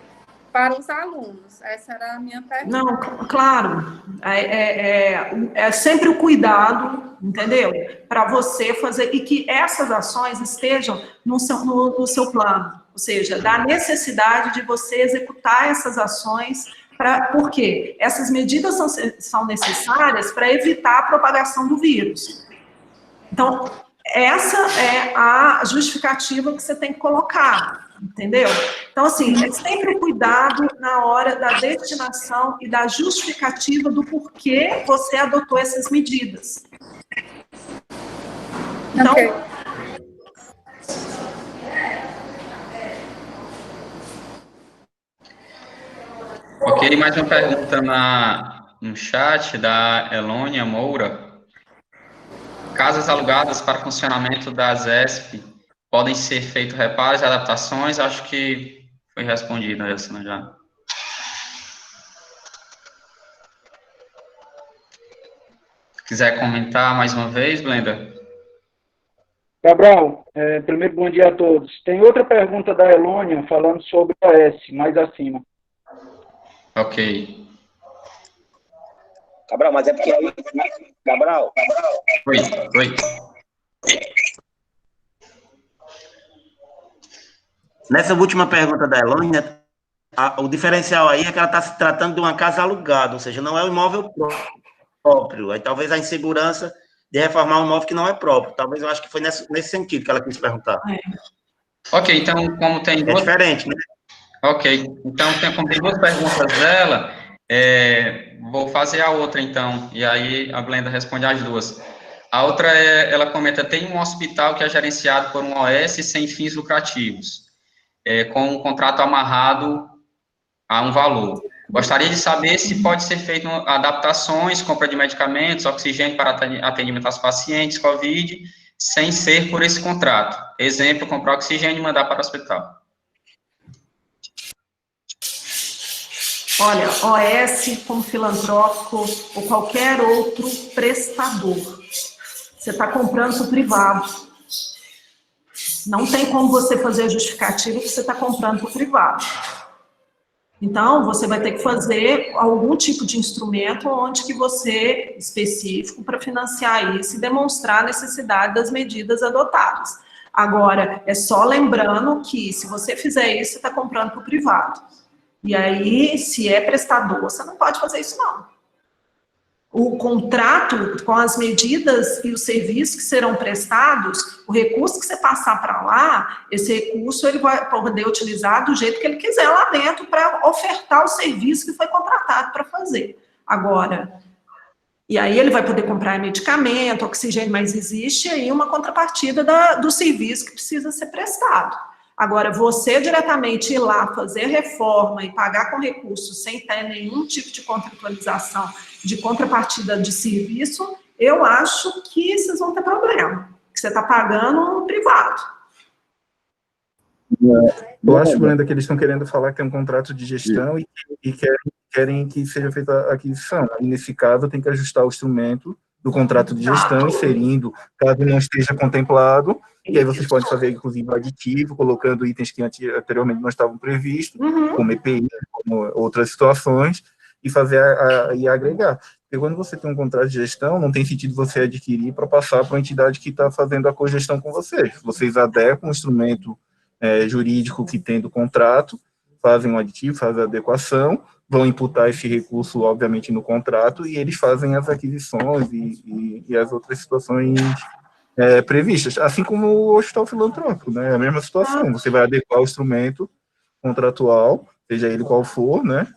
S12: para os alunos. Essa era a minha pergunta.
S2: Não, claro, é sempre o cuidado, entendeu? Para você fazer, e que essas ações estejam no seu plano, ou seja, da necessidade de você executar essas ações, por quê? Essas medidas são necessárias para evitar a propagação do vírus. Então, essa é a justificativa que você tem que colocar, entendeu? Então, assim, é sempre cuidado na hora da destinação e da justificativa do porquê você adotou essas medidas. Então,
S12: okay.
S4: Ok, mais uma pergunta no chat da Elônia Moura. Casas alugadas para funcionamento da ZESP podem ser feitos reparos e adaptações? Acho que foi respondida essa, né, já. Quiser comentar mais uma vez, Blenda?
S6: Cabral, primeiro bom dia a todos. Tem outra pergunta da Elônia falando sobre a S, mais acima.
S4: Ok.
S8: Cabral, mas é porque aí... Cabral.
S4: Oi.
S8: Nessa última pergunta da Elônia, o diferencial aí é que ela está se tratando de uma casa alugada, ou seja, não é um imóvel próprio. Aí talvez a insegurança de reformar um imóvel que não é próprio. Talvez eu acho que foi nesse sentido que ela quis perguntar.
S4: Ok, então, como tem duas...
S8: diferente, né?
S4: Ok, então, como tem duas perguntas dela, vou fazer a outra, então, e aí a Blenda responde as duas. A outra ela comenta, tem um hospital que é gerenciado por um OS sem fins lucrativos, com um contrato amarrado a um valor. Gostaria de saber se pode ser feito adaptações, compra de medicamentos, oxigênio para atendimento aos pacientes COVID, sem ser por esse contrato. Exemplo, comprar oxigênio e mandar para o hospital.
S2: Olha, OS como filantrópico ou qualquer outro prestador. Você está comprando para o privado. Não tem como você fazer justificativa que você está comprando para o privado. Então, você vai ter que fazer algum tipo de instrumento onde que você, específico, para financiar isso e demonstrar a necessidade das medidas adotadas. Agora, é só lembrando que, se você fizer isso, você está comprando para o privado. E aí, se é prestador, você não pode fazer isso, não. O contrato com as medidas e os serviços que serão prestados, o recurso que você passar para lá, esse recurso ele vai poder utilizar do jeito que ele quiser lá dentro para ofertar o serviço que foi contratado para fazer. Agora, e aí ele vai poder comprar medicamento, oxigênio, mas existe aí uma contrapartida do serviço que precisa ser prestado. Agora, você diretamente ir lá fazer reforma e pagar com recursos sem ter nenhum tipo de contratualização, de contrapartida de serviço, eu acho que vocês vão ter problema, que você está pagando no privado.
S3: Eu acho, Brenda, que eles estão querendo falar que tem um contrato de gestão e querem que seja feita a aquisição. E, nesse caso, tem que ajustar o instrumento do contrato de gestão, inserindo, caso não esteja contemplado, e aí vocês podem fazer, inclusive, aditivo, colocando itens que anteriormente não estavam previstos, como EPI, como outras situações, e fazer e agregar. Porque quando você tem um contrato de gestão, não tem sentido você adquirir para passar para a entidade que está fazendo a cogestão com vocês. Vocês adequam o instrumento jurídico que tem do contrato, fazem um aditivo, fazem a adequação, vão imputar esse recurso, obviamente, no contrato, e eles fazem as aquisições e as outras situações previstas, assim como o hospital filantrópico, né? É a mesma situação, você vai adequar o instrumento contratual, seja ele qual for, né?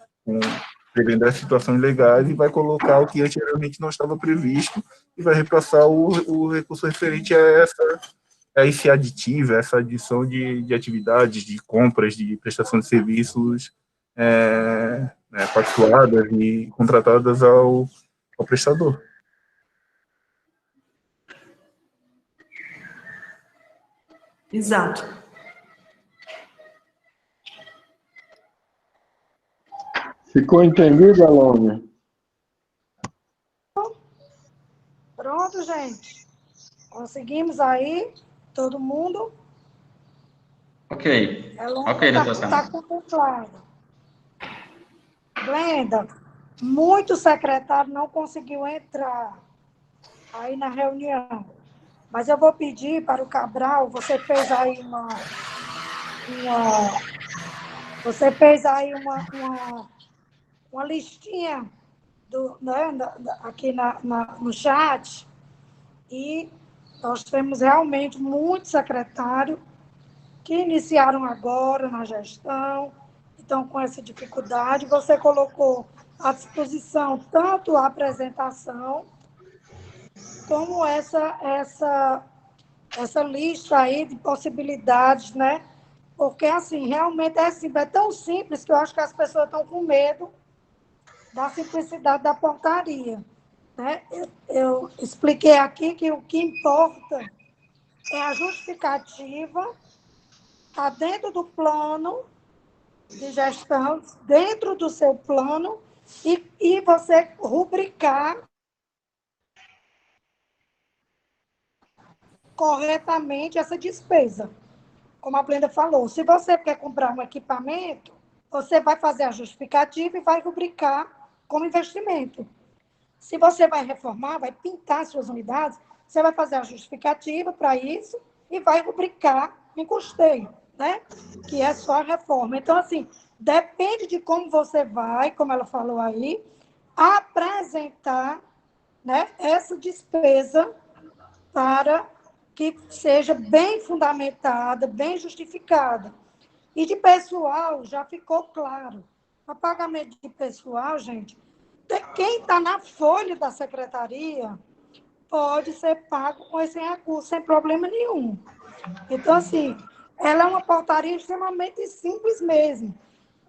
S3: Prevendo as situações legais, e vai colocar o que anteriormente não estava previsto, e vai repassar o recurso referente a esse aditivo, essa adição de atividades, de compras, de prestação de serviços pactuadas e contratadas ao prestador.
S2: Exato.
S6: Ficou entendido, Alônia?
S1: Pronto, gente. Conseguimos aí, todo mundo?
S4: Ok. Ok, doutor Sandra.
S1: Está contemplado. Glenda, muito secretário não conseguiu entrar aí na reunião. Mas eu vou pedir para o Cabral, você fez aí uma listinha aqui no chat, e nós temos realmente muitos secretários que iniciaram agora na gestão, estão com essa dificuldade. Você colocou à disposição tanto a apresentação como essa lista aí de possibilidades, né? Porque, assim, realmente é tão simples que eu acho que as pessoas estão com medo da simplicidade da portaria, né? Eu expliquei aqui que o que importa é a justificativa, está dentro do plano de gestão, dentro do seu plano, e você rubricar corretamente essa despesa. Como a Brenda falou, se você quer comprar um equipamento, você vai fazer a justificativa e vai rubricar como investimento. Se você vai reformar, vai pintar suas unidades, você vai fazer a justificativa para isso e vai rubricar em custeio, né? Que é só a reforma. Então, assim, depende de como você vai, como ela falou aí, apresentar, né, essa despesa para que seja bem fundamentada, bem justificada. E de pessoal, já ficou claro. O pagamento de pessoal, gente, quem está na folha da secretaria pode ser pago com esse recurso, sem problema nenhum. Então, assim, ela é uma portaria extremamente simples mesmo.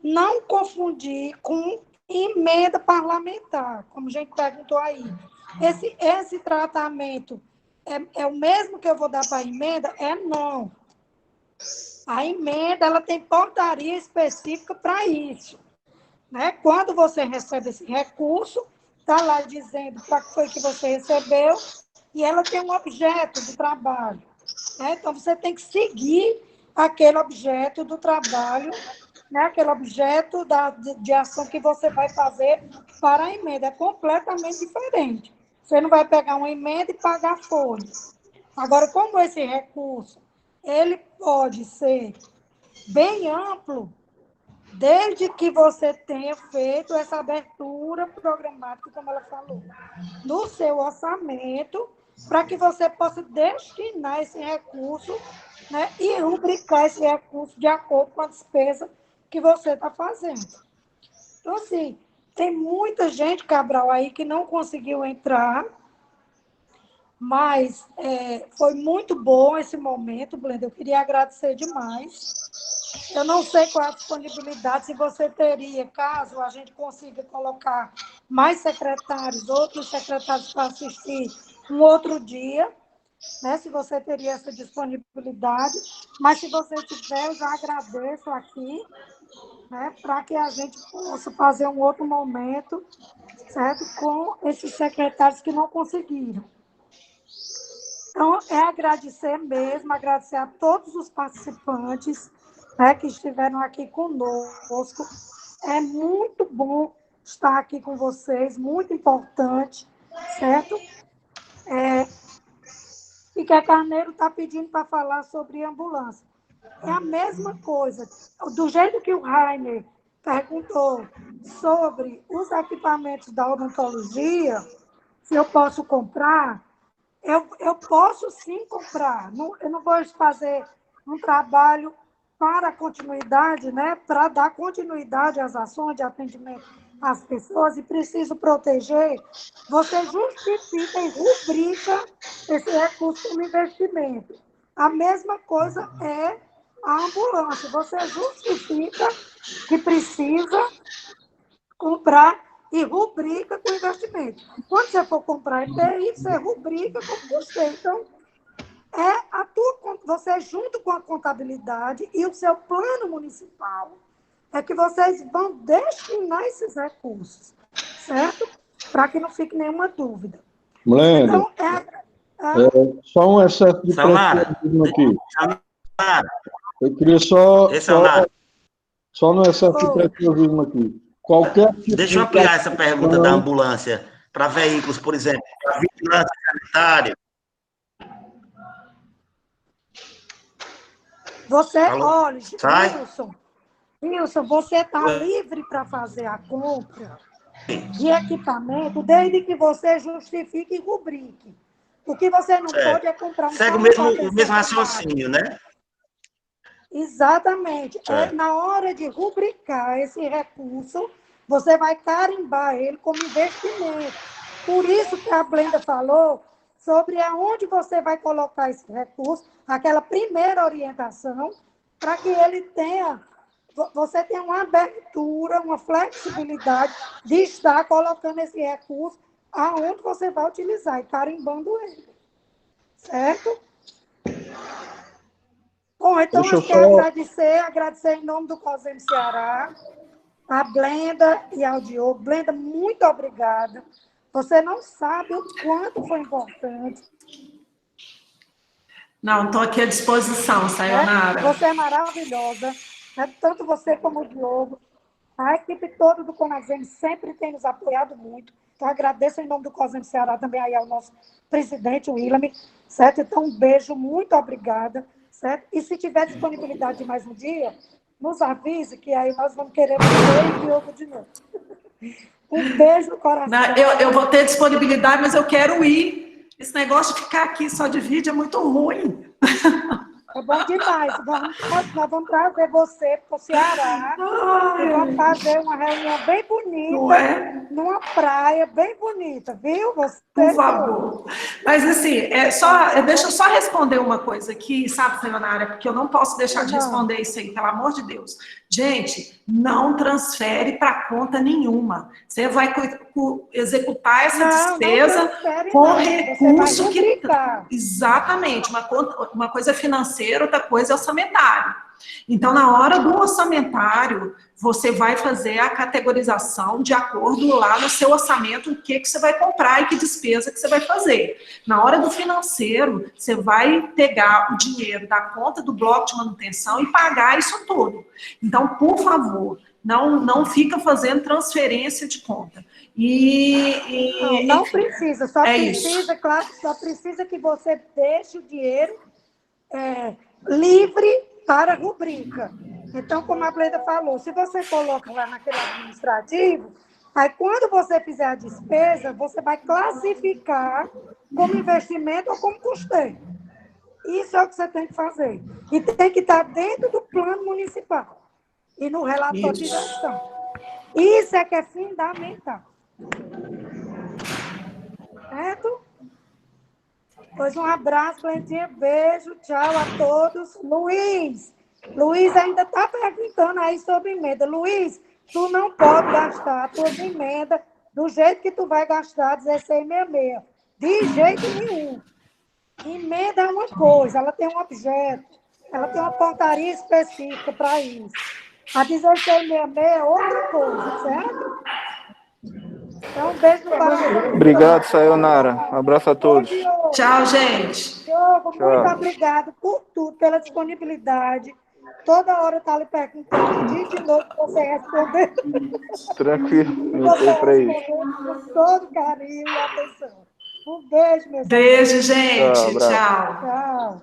S1: Não confundir com emenda parlamentar, como a gente perguntou aí. Esse tratamento é o mesmo que eu vou dar para a emenda? Não. A emenda ela tem portaria específica para isso. Né? Quando você recebe esse recurso, está lá dizendo para que foi que você recebeu, e ela tem um objeto do trabalho. Né? Então, você tem que seguir aquele objeto do trabalho, né? Aquele objeto de ação que você vai fazer para a emenda. É completamente diferente. Você não vai pegar uma emenda e pagar folha. Agora, como esse recurso ele pode ser bem amplo, desde que você tenha feito essa abertura programática, como ela falou, no seu orçamento, para que você possa destinar esse recurso, né, e rubricar esse recurso de acordo com a despesa que você está fazendo. Então, assim, tem muita gente, Cabral, aí que não conseguiu entrar, mas foi muito bom esse momento, Blenda. Eu queria agradecer demais. Eu não sei qual é a disponibilidade, se você teria, caso a gente consiga colocar mais secretários, outros secretários para assistir um outro dia, né? Se você teria essa disponibilidade. Mas se você tiver, eu já agradeço aqui, né? Para que a gente possa fazer um outro momento, certo? Com esses secretários que não conseguiram. Então, agradecer mesmo, agradecer a todos os participantes, né, que estiveram aqui conosco. É muito bom estar aqui com vocês, muito importante, certo? E que a Carneiro está pedindo para falar sobre ambulância. É a mesma coisa. Do jeito que o Rainer perguntou sobre os equipamentos da odontologia, se eu posso comprar, eu posso sim comprar. Eu não vou fazer um trabalho para a continuidade, né? Para dar continuidade às ações de atendimento às pessoas e preciso proteger. Você justifica e rubrica esse recurso como investimento. A mesma coisa é a ambulância. Você justifica que precisa comprar e rubrica com investimento. Quando você for comprar EPI, você rubrica com custo. Então, você junto com a contabilidade e o seu plano municipal, é que vocês vão destinar esses recursos, certo? Para que não fique nenhuma dúvida.
S6: Blenda,
S1: Então,
S6: só um excesso de preciosismo aqui. Eu queria só no excesso de preciosismo aqui. Qualquer tipo
S8: Deixa eu ampliar essa pergunta da ambulância para veículos, por exemplo, para vigilância sanitária.
S1: Olha, Wilson, você está livre para fazer a compra de equipamento desde que você justifique e rubrique. O que você não pode é comprar um
S8: Segue o mesmo raciocínio, né?
S1: Exatamente. Na hora de rubricar esse recurso, você vai carimbar ele como investimento. Por isso que a Blenda falou sobre aonde você vai colocar esse recurso, aquela primeira orientação, para que você tenha uma abertura, uma flexibilidade de estar colocando esse recurso aonde você vai utilizar e carimbando ele. Certo? Bom, então eu quero agradecer em nome do COSEM Ceará, a Blenda e ao Diogo. Blenda, muito obrigada. Você não sabe o quanto foi importante.
S2: Não, estou aqui à disposição, Sayonara.
S1: Você é maravilhosa, né? Tanto você como o Diogo. A equipe toda do CONASEM sempre tem nos apoiado muito. Então, agradeço em nome do COSEM Ceará também aí ao nosso presidente, o William, certo? Então, um beijo, muito obrigada, certo? E se tiver disponibilidade de mais um dia, nos avise, que aí nós vamos querer ver o Diogo de novo. Um beijo no coração.
S2: Não, eu vou ter disponibilidade, mas eu quero ir. Esse negócio de ficar aqui só de vídeo é muito ruim.
S1: É bom demais. Nós vamos trazer você para o Ceará e vamos fazer uma reunião bem bonita, numa praia bem bonita, viu?
S2: Por favor. Mas, assim, deixa eu só responder uma coisa aqui, sabe, Sayonara, porque eu não posso deixar de responder isso aí, pelo amor de Deus. Gente, não transfere para conta nenhuma. Você vai executar essa despesa com recurso que... Exatamente, uma coisa é financeira, outra coisa é orçamentário. Então, na hora do orçamentário, você vai fazer a categorização de acordo lá no seu orçamento, o que você vai comprar e que despesa que você vai fazer. Na hora do financeiro, você vai pegar o dinheiro da conta do bloco de manutenção e pagar isso tudo. Então, por favor, não fica fazendo transferência de conta.
S1: Não precisa, só precisa,
S2: isso.
S1: Claro, só precisa que você deixe o dinheiro livre para a rubrica. Então, como a Blenda falou, se você coloca lá naquele administrativo, aí quando você fizer a despesa, você vai classificar como investimento ou como custeio. Isso é o que você tem que fazer. E tem que estar dentro do plano municipal e no relatório de gestão. Isso é que é fundamental. Certo? Pois um abraço, Blendinha, beijo, tchau a todos. Luiz ainda está perguntando aí sobre emenda. Luiz, tu não pode gastar a tua emenda do jeito que tu vai gastar 1666. De jeito nenhum. Emenda é uma coisa, ela tem um objeto, ela tem uma portaria específica para isso. A 1666 é outra coisa, certo? Então, um beijo para você.
S3: Obrigado, Sayonara. Um abraço a todos.
S2: Tchau, gente.
S1: Diogo, muito obrigado por tudo, pela disponibilidade. Toda hora tá lhe perguntando de novo para você responder.
S3: Tranquilo, não tem para isso.
S1: Com todo carinho e atenção. Um beijo, meu
S2: Beijo, gente.
S3: Tchau.
S1: Tchau.